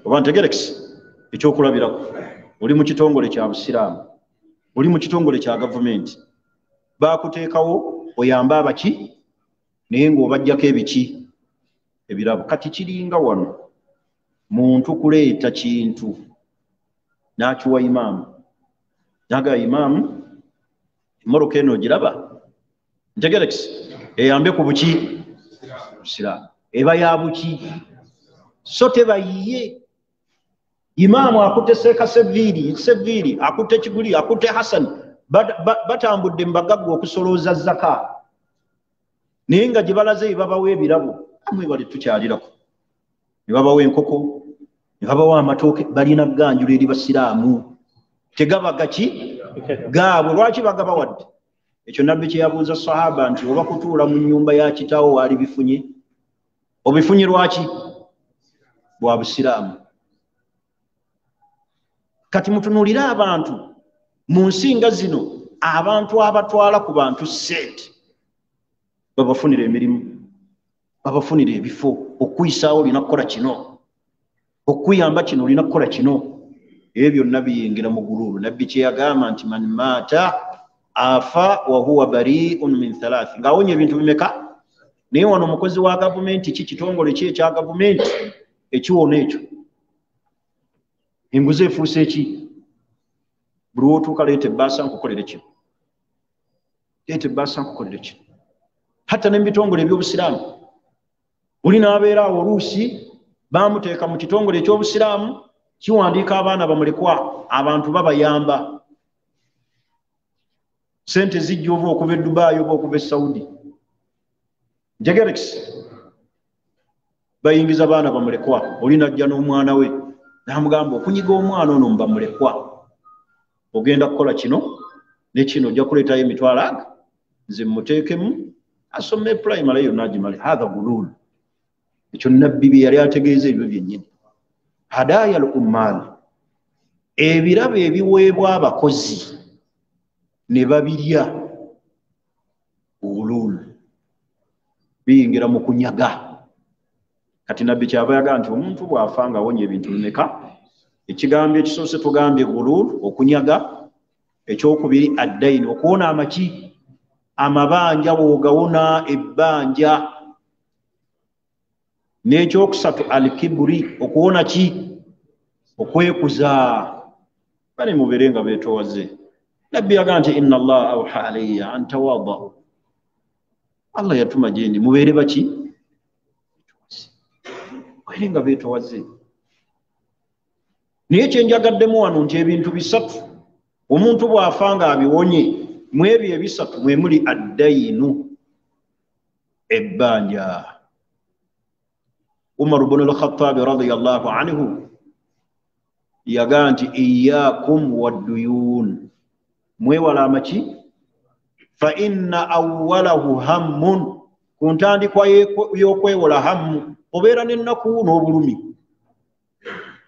oba ntegerekisi ekyokulabirako oli mu kitongole kya busiraamu oli mu kitongole kya gavumenti baakuteekawo oyambe abaki naye ng'obajjako ebirabo kati kiringa wano muntu kuleeta kintu n'akiwa imaamu naga imaamu emmoroka eno ogiraba ntegerekisi eyambe ku buki busiraamu eba ya buki so tebayiye imaamu akutte seeka seviiri akutte kiguli akutte hasani batambudde mu bagagga okusolooza zaka naye nga gye balaze ebabawo ebirabo amwebale tukyalirako ne babawo enkoko ne babawo amatooke balina ganjula eri basiraamu tegabaga ki gaabwe lwaki bagabawadde ekyo nabbi kye yabuuza sahaba nti oba kutuula mu nnyumba ya kitaawo waali bifunye obifunye lwaki bwa busiraamu kati mutunuulire abantu mu nsinga zino abantu abatwala ku bantu ssente babafunira emirimu babafunira ebifo okuyisaawo olina kukola kino okuyamba kino olina kukola kino ebyo byonna biyingira mu guluulu nabbi kye yagamba nti man maata afa wa huwa bari'un min 3 ng'awonya ebintu bimeka naye wano omukozi wa gavumenti kitongole ki ekya gavumenti ekiwona ekyo enguzi efuuse eki buli wootuuka leeta ebbaasa nkukolere kino leeta ebbaasa nkukolere kino hatta ne mu bitongole eby'obusiraamu oli n'abeera awo oluusi baamuteeka mu kitongole eky'obusiraamu kiwandiika abaana bamulekwa abantu babayamba sente zijja oba okuva e Dubai oba okuva e Saudi ntegerekisi bayingiza baana bamulekwa oli najja n'omwana we n'amugamba okunyiga omwana ono mubamulekwa ogenda kukola kino ne kino ojja kuleetayo emitwalo aga nze mmuteekemu asome primary yonna agimale hatha guluulu ekyo nabbi bye yali ategeeza ebyo byennyini hadaya al ummal ebirabo ebiweebwa abakozi ne babirya guluulu biyingira mu kunyaga kati nabbi kyava yagaa nti omuntu bw'afa ng'awonya ebintu bimeka ekigambo ekisoose tugambye guluulu okunyaga ekyokubiri addayini okuwona amaki amabanja bw'ogawona ebbanja n'ekyokusatu al-kibri okuwona ki okwekuza bali mubeere nga beetowaze nabbi yagamba nti inna allaha awha alayya an tawadau Allah yatuma gyendi mubeere baki mubeere nga beetowaze naye kyenjagaddemu wano nti ebintu bisatu omuntu bw'afa nga abiwonye mu ebyo ebisatu mwe muli addayinu ebbanja Umar ibn al-Khattab radiyallahu anhu yagaa nti iyyakum wadduyun mwewala amaki fa inna awwalahu hammun ku ntandikwa y'okwewola hammu obeera n'ennaku n'obulumi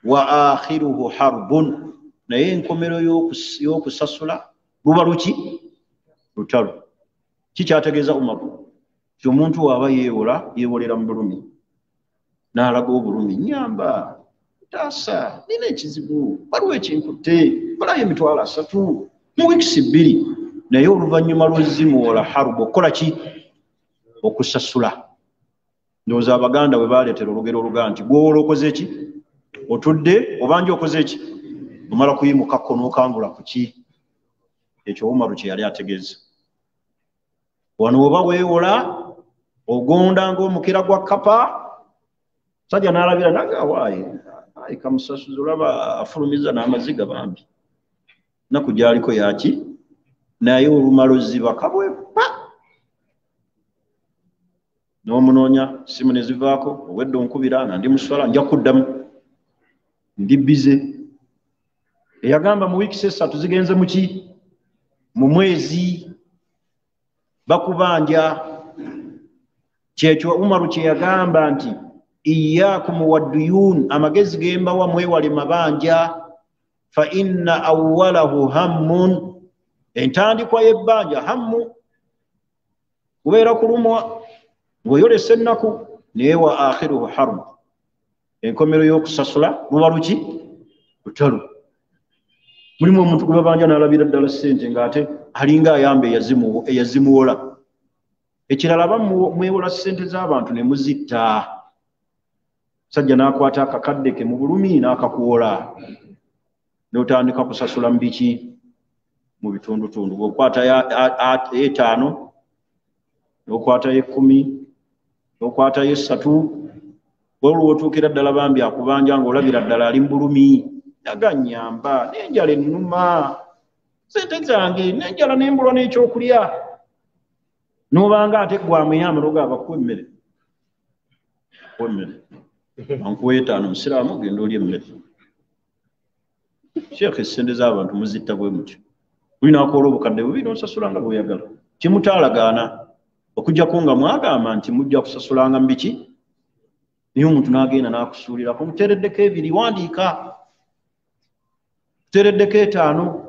wa akhiruhu harbun naye enkomero y'okusasula luba luki lutalo kikyategeeza Umar ti omuntu waaba yeewolera mu bulumi n'alaga obulumi nyamba taasa nina ekizibu waliwo ekinkutte balayo emitwalo 3 mu wiikisi 2 naye oluvannyuma lw'ezimuwola harubu okukola ki okusasula ndowooza abaganda bwe baaleetera olugero olugaa nti gwowola okoze ki otudde obanja okoze ki omala kuyimukakko n'okangula ku ki ekyo Umaru kye yali ategeeza wano oba weewola ogonda ng'omukira gwa kapa sajja n'alabira nagawaaye kamusasuza olaba afulumiza n'amaziga bambi naku gyaliko yaki naye olumala ozziba kabwepa n'omunoonya simu ne zivaako owedde onkubira nga ndi muswala nja kuddamu ndi bize eyagamba mu wiikisi 3 zigenze muki mu mwezi bakubanja kyekyo Umaru kye yagamba nti iyyakum wadduyun amagezi gembawa mwewale mabanja fa inna awwalahu hammun entandikwa y'ebbanja hammu kubeera kulumwa ng'oyolesa ennaku naye wa akhiruhu harbu enkomero y'okusasula luba luki lutalo mulimu omuntu gwe babanja n'alabira ddala ssente ng'ate alinga ayamba eyazimuwola ekirala bamwewola ssente z'abantu ne muzitta sajja n'akwata akakadde ke mu bulumi n'akakuwola n'otandika kusasula mu biki mu bitundutundu bw'okwata ye5 n'okwata ye10 n'okwata ye3 olwo otuukira ddala bambi akubanja ng'olabira ddala ali mu bulumi yaganyamba n'enjala ennuma ssente zange n'enjala n'embulwa n'ekyokulya n'obanga ate gwamuyamba n'ogamba kuwa emmere ankuwa 5 musiraamu genda oli emmere sheekh essente z'abantu muzitta bwe mutyo olina akoola obukadde bubi n'osasula nga bw'oyagala kimutaalagaana okuggyako nga mwagamba nti mujja kusasulanga mu biki naye omuntu n'agenda n'akusuulirako muteereddeko 2 wandiika muteereddeko 5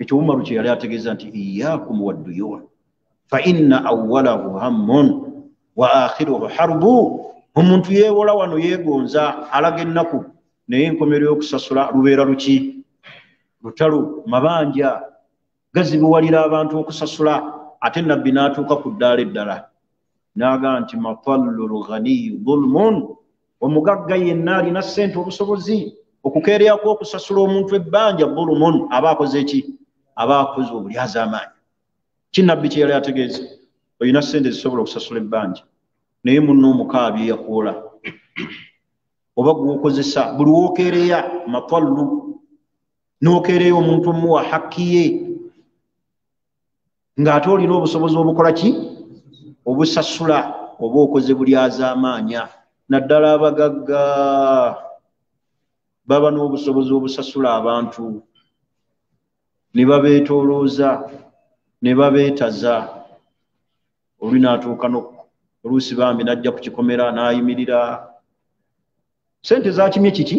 ekyo Umaru kye yali ategeeza nti iyyakum wadduyun fa inna awwalahu hammun wa akhiruhu harbu omuntu yeewola wano yeegonza alaga ennaku naye enkomero y'okusasula lubeera luki lutalo mabanja gazibuwalira abantu okusasula ate nabbi n'atuuka ku ddaala eddala n'agaa nti matallul ghaniyu dhulmun omugagga yenna alina ssente obusobozi okukeereyako okusasula omuntu ebbanja dhulmun aba akoze eki aba akoze obulyazaamaanyi kinabbi kye yali ategeeza olina ssente zisobola okusasula ebbanja naye munno omukaabi yakuwola oba gwokozesa buli wookeereya matallu n'okeereya omuntu omuwa hakki ye ng'ate olina obusobozi obukola ki obusasula oba okoze bulyazaamaanya naddala abagagga baba n'obusobozi obusasula abantu ne babeetoolooza ne babeetaza oli n'atuuka oluusi bambi n'ajja ku kikomera n'ayimirira sente zakimye kiki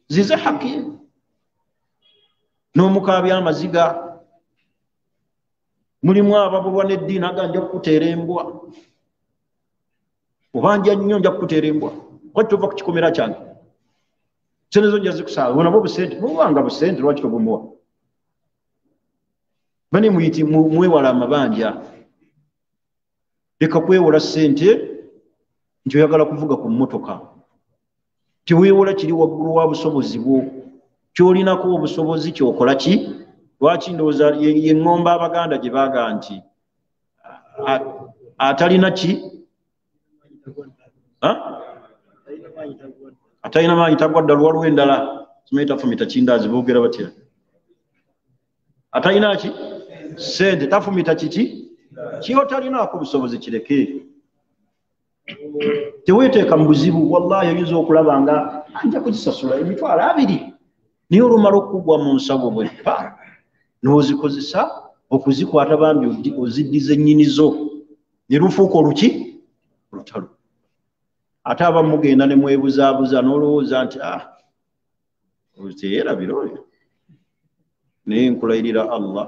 zize hakki n'omukaabya amaziga mulimu ababulwa n'eddiini aga nja kukuteera embwa obanja nnyo nja kukuteera embwa kwaki tova ku kikomera kyange sente zo nja zikusaawa bonabo busente mubanga busente lwaki tobumuwa bani muyiti mwewala amabanja leka kwewola ssente nti oyagala kuvuga ku mmotoka teweewola kiri waggulu wa busobozi bwo kyolinako obusobozi kyokola ki lwaki ndowooza ye ŋŋomba abaganda gye baaga nti atalina ki atalina maanyi tagwa ddalu waliwo endala kimaita fumita kindaazi boogera batya atalina ki sente tafumita kiki kyotalinaako busobozi kireke teweeteeka mu buzibu wallahi oyinza okulaba nga anja kuzisasula emitwalo 2 naye olumala okugwa mu nsago bweppa n'ozikozesa okuzikwata bambi oziddiza ennyinizo ne lufuuka oluki olutalo ate abamu mugenda ne mwebuzaabuza n'olowooza nti teyeerabira oyo naye nkulayirira Allah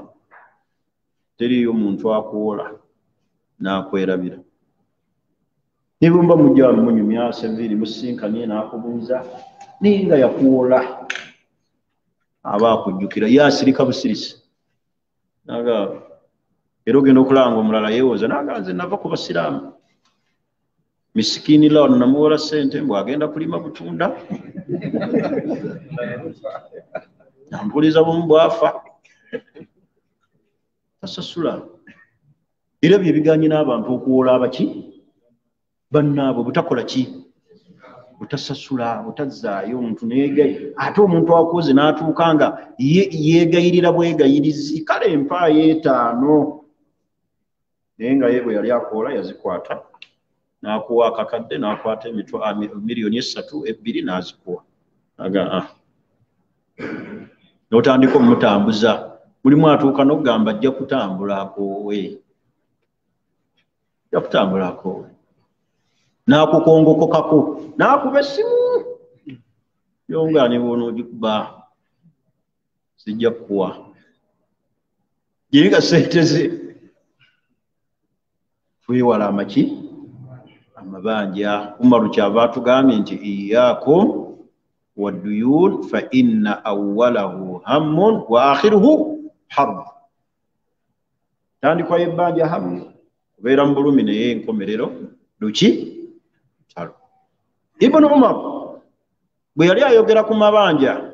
teriyo muntu akuwola n'akwerabira ne bwemba mujja munyumya Severi musinkanye n'akubuuza naye nga yakuwola aba akujjukira yasirika busirisi naga era ogenda okulanga omulala yeewoza naga nze nava ku basiraamu misikini lawo namuwola sente mbw agenda kulima butunda nampuliza bumu bwafa tasasula era bye biganye n'abantu okuwola abaki bannaabwe butakola ki butasasula butazzaayo omuntu neegayi ate omuntu akoze n'atuuka nga yeegayirira bwegayirizi kale empaayo 5 naye nga ye bwe yali akoola yazikwata n'akuwa akakadde n'akwata miliyoni 3 2 n'azikuwa aga n'otandika omumutambuza mulimu atuuka n'okugamba ajja kutambula akoowe ajja kutambula akoowe n'akukongokokako n'akuba essimu yongaani bw'onoogikuba zijja kukuwa yenga sente ze twewala amaki amabanja Umaru kyava atugambye nti iyaakum wadduyun fa inna awwalahu hammun wa akhiruhu harb tandikwayo ebbanja hamwe kubeera mu bulumi naye enkomerero luki talo Ibn Umar bwe yali ayogera ku mabanja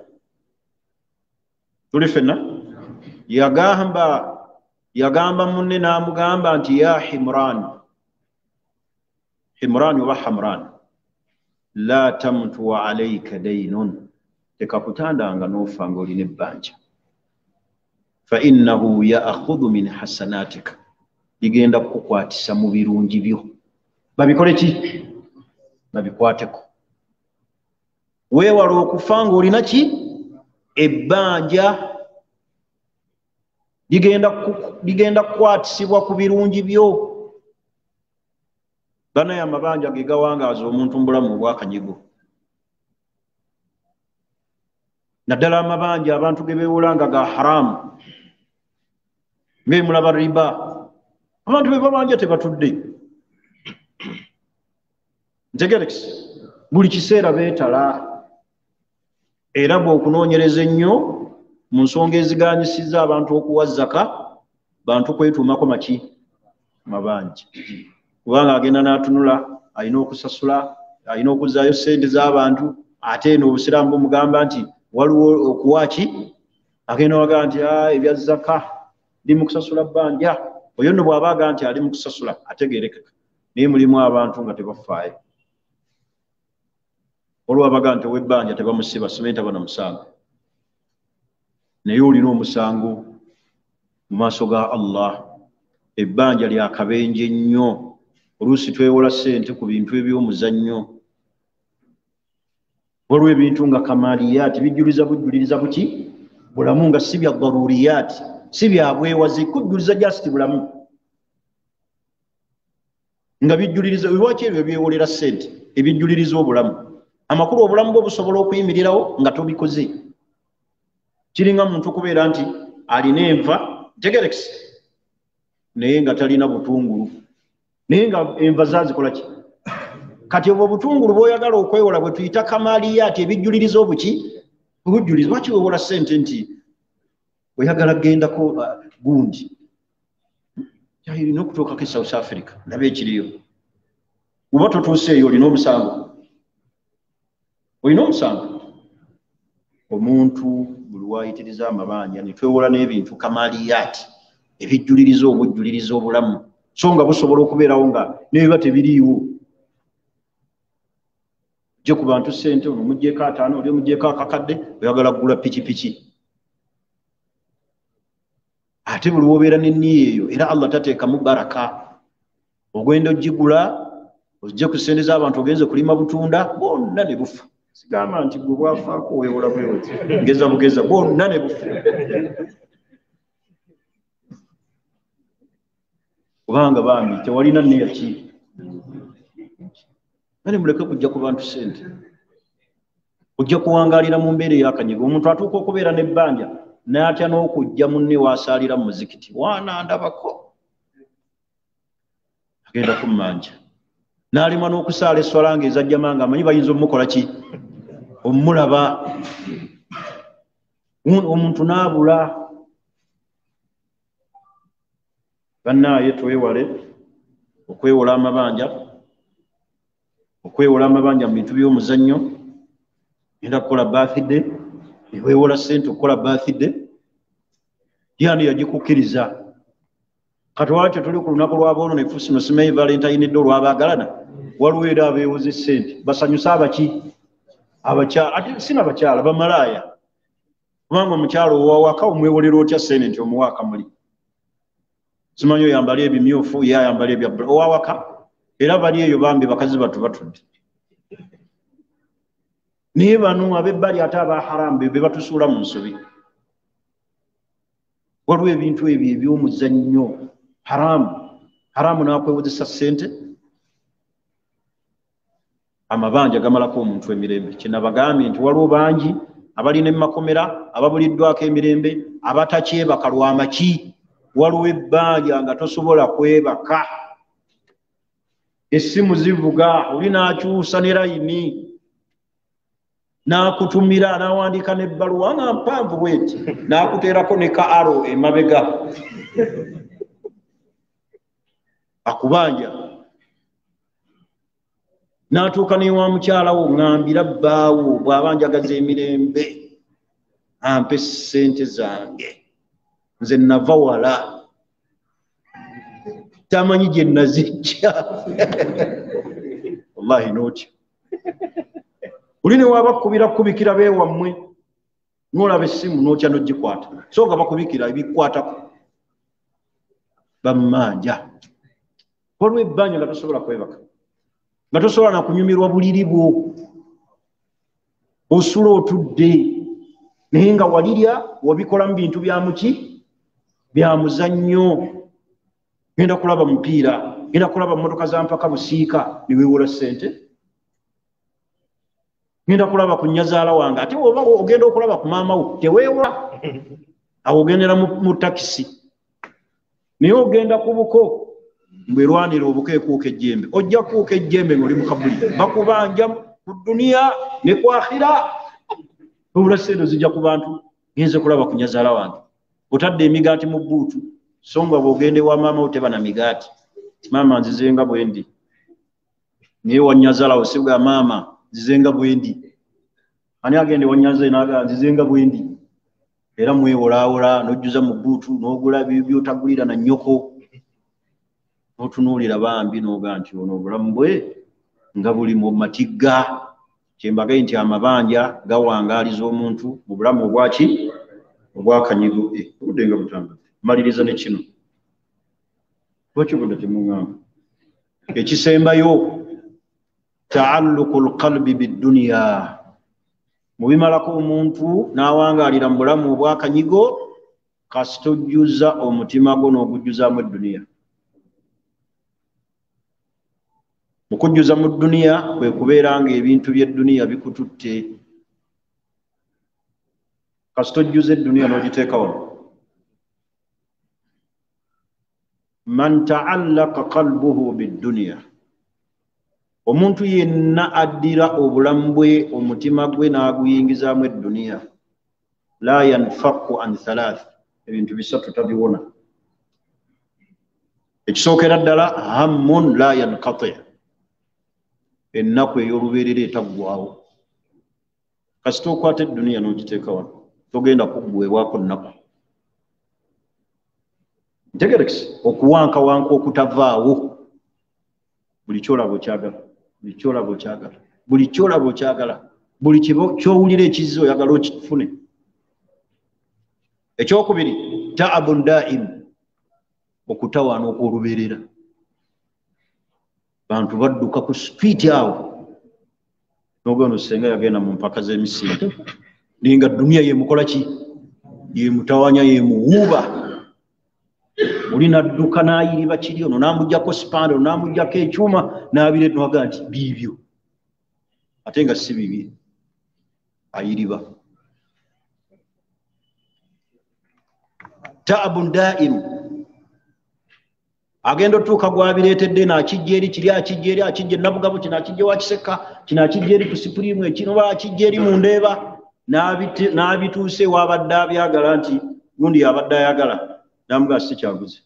tuli fenna yagamba munne n'amugamba nti ya Himran wa Hamran la tamtu wa alayka daynun tekakutandanga n'ofa ng'olina ebbanja fa innahu ya'khudhu min hasanatika ligenda kukukwatisa mu birungi byo babikole ki babikwateko weewala okufa ng'olina ki ebbanja ligenda kukwatisibwa ku birungi byo banaye amabanja ge gawangaaza omuntu mubulamu obwakanyigo naddala amabanja abantu ge beewolanga ga haramu ng'emulaba riba abantu be babanja tebatudde ntegerekisi buli kiseera beetala era bw'okunoonyereza ennyo mu nsonga eziganyisiza abantu okuwa zaka bantu kwetuumako maki mabanja kubanga agenda n'atunula alina okusasula alina okuzzaayo ssente z'abantu ate eno obusiraamu bumugamba nti waliwo okuwaki agenda waga nti ebya zaka ndi mu kusasula bbanja oyo nno bw'abaaga nti ali mu kusasula ategeerekeka naye mulimu abantu nga tebafaayo olwabaga nti ow'ebbanja tebamusiba simenti aba na musango naye olina omusango mu maaso ga Allah ebbanja lyakabenje nnyo oluusi twewola ssente ku bintu eby'omuzannyo waliwo ebintu nga kamaliyaati bujjuliriza buki bulamu nga si bya daruriyaati si bya bwewazi kujjuliza jasiti bulamu nga bijjuliriza lwaki ebyo byewolera ssente ebijjuliriza obulamu amakulu obulamu bwe busobola okuyimirirawo nga tobikoze kiringa muntu kubeera nti alina enva tegerekisi naye nga talina butungulu naye nga enva zazikola ki kati obwo obutungulu bw'oyagala okwewola bwe tuyita kamaliyaati ebijjuliriza obuki obujjulizi lwaki wewola ssente nti oyagala kgendako gundi yalina okutuukako e South Africa ndaba ekiriyo uba totuuseeyo olina omusango, olina omusango. Omuntu buli waayitiriza amabanja ne twewola n'ebintu kamaliyaati ebijjuliriza obujjuliriza obulamu so nga busobola okubeerawo nga nebiba tebiriiwo. Ojje ku bantu ssente, ono mugjeeko 5, oli mugjeeko akakadde, oyagala kugula pikipiki. Ate buli wobeera n'enniya eyo era Allah tateekamu baraka. Ogenda ogigula ojje ku ssente z'abantu ogenze kulima butunda bonna ne bufa. Sigamba nti gwe bwafaako weewola bwewoti ngeza bugeza bonna ne bufa. Kubanga bambi tewalina nneya ki. Nane muleke kujja ku bantu ssente. Ojja kuwangaalira mu mbeera ey'akanyigo. Omuntu atuuka okubeera n'ebbanja n'atya n'okujja munne waasaalira mu muzikiti. Waana ndabako. Agenda kummanja. N'alima n'okusaala esswala ng'ezajjama ng'amanyi bayinza omukola ki? Omulaba. Omuntu n'abula. Bannaaye twewale okwewola amabanja. Okwewola amabanja mu bintu by'omuzannyo. Genda kukola birthday, ne weewola ssente okukola birthday. Yaani yagikukkiriza. Kati lwaki tuli ku lunaku lw'aboono ne fuusi no simanyi Valentine Day olw'abaagalana, waliwo era abeewoze ssente basanyusa abaki? Abakyala. Ate sina bakyala, bamalaaya. Kubanga omukyala owawaka omwewolera otya ssente nti omuwaaka muli. Simanyi oyambala ebimyufu ye ayambala ebya owawaka, era bali eyo bambi bakazi batu batudde. Naye bano ab'ebbali ate aba haramu be batusuula mu nsobi. Waliwo ebintu ebyo eby'omuzannyo haramu n'akwewozesa ssente. Amabanja gamalako omuntu emirembe. Kyenabagambye nti waliwo bangi abalina emakomera ababuliddwako emirembe abatakyebaka lwamaki. Waliwo ebbanja nga tosobola kwebaka. Essimu zivuga oli n'akyusa ne layini n'akutumira n'awandiika n'ebbaluwa nga mpanvu bweti n'akuteerako ne ka aro emabega. Akubanja. N'atuuka n'ewa mukyala wo ŋŋambira bbaawo bw'abanjagaza emirembe ampe ssente zange nze nava wala tamanyi gye nazijja. Wallahi n'otya. Oli ne wabakubira kubikira beewammwe n'olaba essimu n'otya n'ogikwata so nga bakubikira ebikwatako bammanja. Waliwo ebbanja nga tosobola kwebaka, nga tosobola na kunyumirwa buliri bwo, osula otudde naye nga walirya wabikola mu bintu bya muki? Bya muzannyo. Genda kulaba mupiira, genda kulaba mmotoka za mpaka busiika ne weewola ssente. Genda kulaba ku nnyazaala wange ate oba ogenda okulaba ku maama wo teweewola. Awo ogendera mu takisi naye ogenda ku buko mbwerwanira obuko ekuuka ejjembe. Ojja kuuka ejjembe ng'oli mu kabuli bakubanja ku duniya ne ku akhira. Obula ssente zijja ku bantu. Ngenze kulaba ku nnyazaala wange otadde emigaati mu bbuutu so nga bw'ogenda ewa maama wo teba na migaati. Maama nzizenga bwendi. Naye wa nnyazaala wo si bwa maama nzizenga bwendi. Ani agende wa nnyazaala n'agamba nzizenga bwendi. Era mwewolaawola n'ojjuza mu bbuutu n'ogula by'otagulira na nnyoko. N'otunuulira bambi n'oga nti ono obulamu bwe nga buli mu matigga. Kyembagaye nti amabanja gawangaaliza omuntu mu bulamu obwaki? Obwakanyigo. Obudde nga butambula. Maliriza ne kino. Lwaki obudde temuŋŋamba? Ekisembayo taalluqul qalbi bidduniya. Mu bimalako omuntu n'awangaalira mu bulamu obwakanyigo kasita ojjuza omutima gwo n'ogujjuzaamu edduniya. Mu kujjuza mu dduniya kwe kubeera nga ebintu by'edduniya bikututte. Kasita ojjuza edduniya n'ogiteeka wano. Man ta'allaqa qalbuhu bidduniya. Omuntu yenna addira obulamu bwe omutima gwe n'aguyingizaamu edduniya. La yanfaqu an thalath. Ebintu bisatu tabiwona. Ekisookera ddala hammun la yanqati'. ennaku ey'olubeerera etaggwaawo. Kasita okwata eduniya n'ogiteeka wano togenda kuggweebwako nnaku. Ntegerekisi okuwankawanka okutavaawo. Buli kyolaba okyagala, buli kyolaba okyagala, buli kyolaba okyagala, buli kyowulira ekizza oyagala okifune. Ekyokubiri, taabun daim, okutawaana okw'olubeerera. Bantu badduka ku sipiiti awo n'ogenda osenga yagenda mu mpaka z'emisinde naye nga duniya yemukola ki? Yemutawanya, yemuwuuba. Oli nadduka n'ayiriba kiri, ono n'amugyako sipande, ono n'amugyako ekyuma n'abireeta n'owaga nti biibyo, ate nga si bibye, ayiriba. Taabun daim, agenda otuuka gwabireetedde n'akijja eri kiri, akijja eri, akijja nabugabo, kino akijja wa Kiseka, kino akijja eri ku Sipuriimu, ekino ba akijja eri mu Ndeeba, n'abituuse wabadde abyagala nti gundi yabadde ayagala, n'amugaa si kyaguze,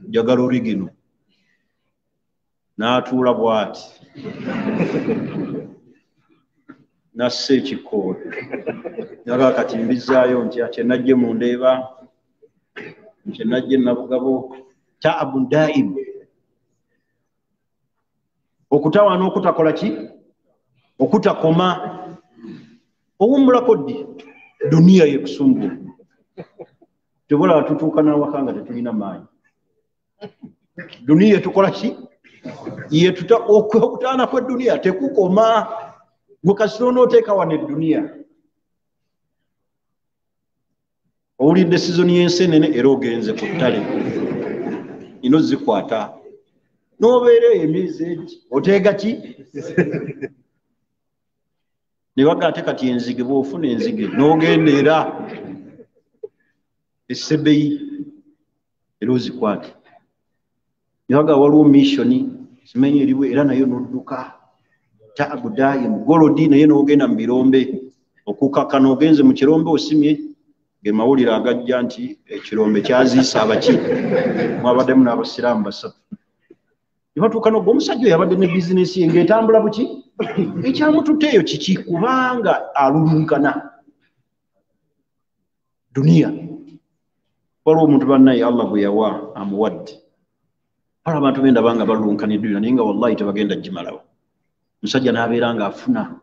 njagala origino, n'atuula bw'ati nassa ekikoodo, naga kati mbizaayo ntya, kyenajje mu Ndeeba, kyenajje nabugabo. Taabun daim, okutawaana okutakola ki? Okutakoma. Owummulako ddi? Duniya yekusumbuwa. Tebulaba tutuuka n'awaka nga tetulina maanyi. Duniya tukola ki? Okutawaana kw'edduniya tekukoma. Gwe kasita onooteeka wano edduniya. Owulidde sizoni y'enseenene era ogenze ku ttale. Ino zikwata. N'obeera emyezi egi oteega ki? Ne baga ate kati enzige bw'ofuna enzige n'ogenda era essebeyi era ozikwate. Ne baga waliwo missoni simenyi eriwe era nayo n'odduka. Taabu daim, golodi naye n'ogenda mu birombe okukaka, n'ogenze mu kirombe osimye ge mawulire agajja nti ekirombe kyaziisa abaki mwabaddemu n'abasiraamu basatu. Ne batuuka n'ogwo omusajja oyo yabadde ne bizinesi ye ng'etambula buki? Ekyamututte eyo kiki? Kubanga alulunkana duniya. Waliwo omuntu bannaye Allah bwe yawa amuwadde, waliwo abantu bendaba nga balulunkana duniya naye nga wallahi tebagenda gimalawo. Omusajja n'abeera ng'afuna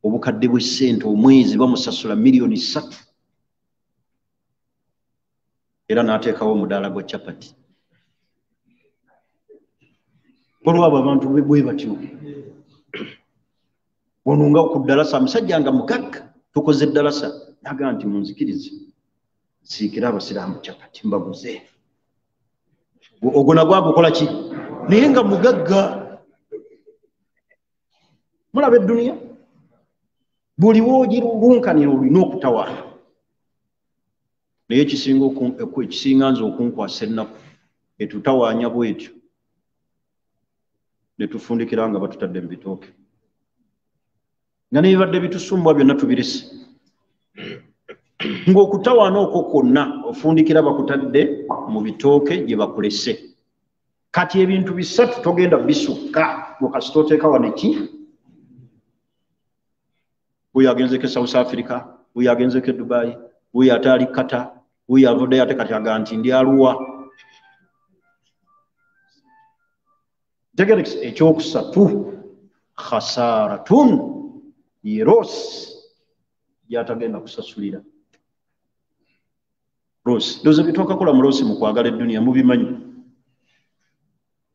obukadde bw'essente omwezi bamusasula miliyoni 3 era n'ateekawo omudaala gwa capati. Waliwo abo abantu bwe batyo. Wano nga ku ddalasa omusajja nga mugagga tukoze eddalasa naga nti munzikirize nsiikira abasiraamu capati mbaguze. Ogwo nagwo agukola ki? Naye nga mugagga. Mulaba edduniya buli woogirunkanira olina okutawaana. Naye ekisinga nze okunkwasa ennaku etutawaanya bwetyo ne tufundikira nga batutadde mu bitooke nga n'ebibadde bitusumbwa byonna tubirese. Ng'okutawaana okwo kwonna ofundikira bakutadde mu bitooke gye bakulese. Kati ebintu bisatu togenda bisukka kasita oteeka wano eki? Uyo agenzeko South Africa, uyo agenzeko Dubai, uyo atali Qatar, uyo avuddeyo ate kati aga nti ndi Arua. Tegerekisi ekyokusatu, khasaratun, yerosi gy'atagenda kusasulira. Rosi doze bitwakakola mu rosi mu kwagala edduniya mubimanyi.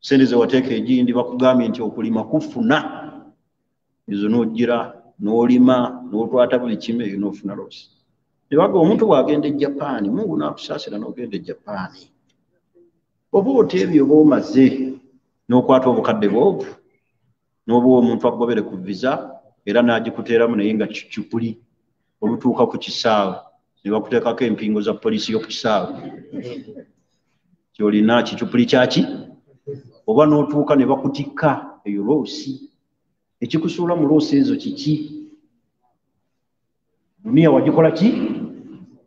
Sente ze wateeka egindi bakugambye nti okulima kufuna, ezo n'ogira n'olima n'otwata buli kimu eyo n'ofuna rosi. Ne baga omuntu bw'agenda e Japan, Mungu n'akusaasira n'ogenda e Japan. Oba oteebye oba omaze n'okwata obukadde bw'obwo n'obuwa omuntu agobere ku visa era n'agikuteeramu naye nga kicupuli olutuuka ku kisaawe ne bakuteekako empingo za poliisi y'oku kisaawe kyolina kicupuli kyaki oba n'otuuka ne bakutikka eyo loosi. Ekikusuula mu loosi ezo kiki? Duniya wagikola ki?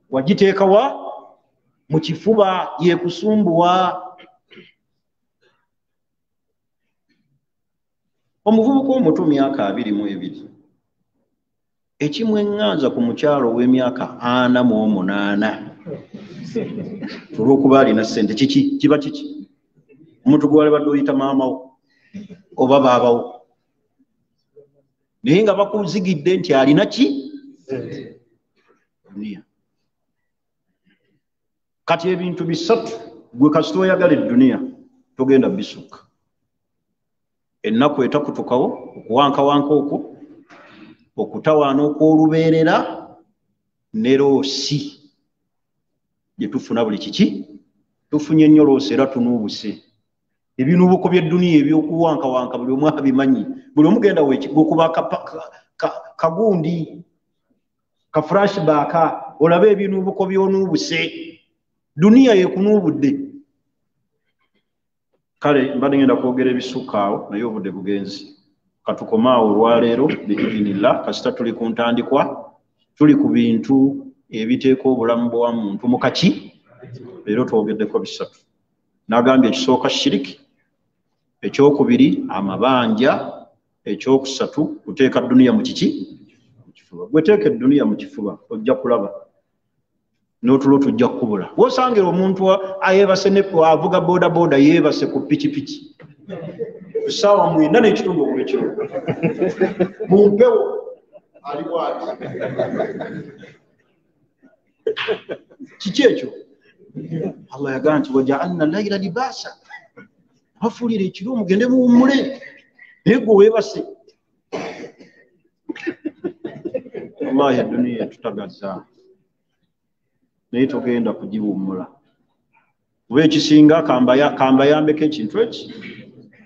Wagiteeka wa? Mu kifuba yekusumbuwa. omuvubuka omuto myaka 22 ekimweŋŋanza ku mukyalo w'emyaka 48 olw'okuba alina ssente kiba kiki omuntu gwe wali badde oyita maamawo oba baabawo naye nga bakuzigidde nti alina ki duniya. Kati ebintu bisatu gwe kasita oyagala edduniya togenda bisukka. Ennaku etakutukawo, okuwankawanka okwo, okutawaana okw'olubeerera ne loosi gye tufuna buli kiki tufunye nnyo loosi era tunuubuse. Ebinuubuko by'edduniya ebyokuwankawanka buli omu abimanyi, buli omu genda weekigukuba kagundi ka flashback olabe ebinuubuko by'onuubuse. Duniya yekunuubudde. Kale mbadde ngenda kwogera ebisukka awo naye obudde bugenzi. Katukomaawo olwaleero biidhinillah, kasita tuli ku ntandikwa, tuli ku bintu ebiteeka obulamu bwa muntu mu kaki, leero twogeddeko bisatu. Nagambye ekisooka shiriki, ekyokubiri amabanja, ekyokusatu kuteeka dduniya mu kiki mu kifuba. Gwe teeka edduniya mu kifuba ojja kulaba n'otulo tujja kukubula. Wosangira omuntu ayeebase ne avuga bodaboda yeebase ku pikipiki essaawa 9 n'ekitundu olw'ekiro mu mpewo ali bw'ati. Kiki ekyo? Allah yagamba nti waja'alna layla libaasa, bafuulira ekiro mugende muwummule naye gwe weebase. Wallahi edduniya tutagazza naye togenda kugiwummula. Kuba ekisinga kambayambeko ekintu eki,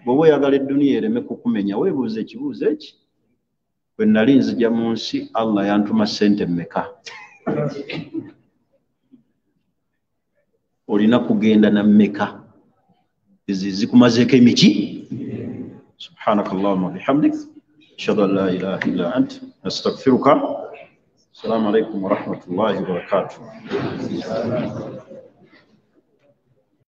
bw'oba oyagala edduniya ereme kukumenya weebuuza ekibuuzo eki, bwe nali nzija mu nsi Allah yantuma ssente mmeka? Olina kugenda na mmeka? Ezo zikumazeeko emiki? Subhanakallahumma bihamdik ashhadu an la ilaha illa anta astaghfiruka. Assalamu alaikum wa rahmatullahi wa barakatuh.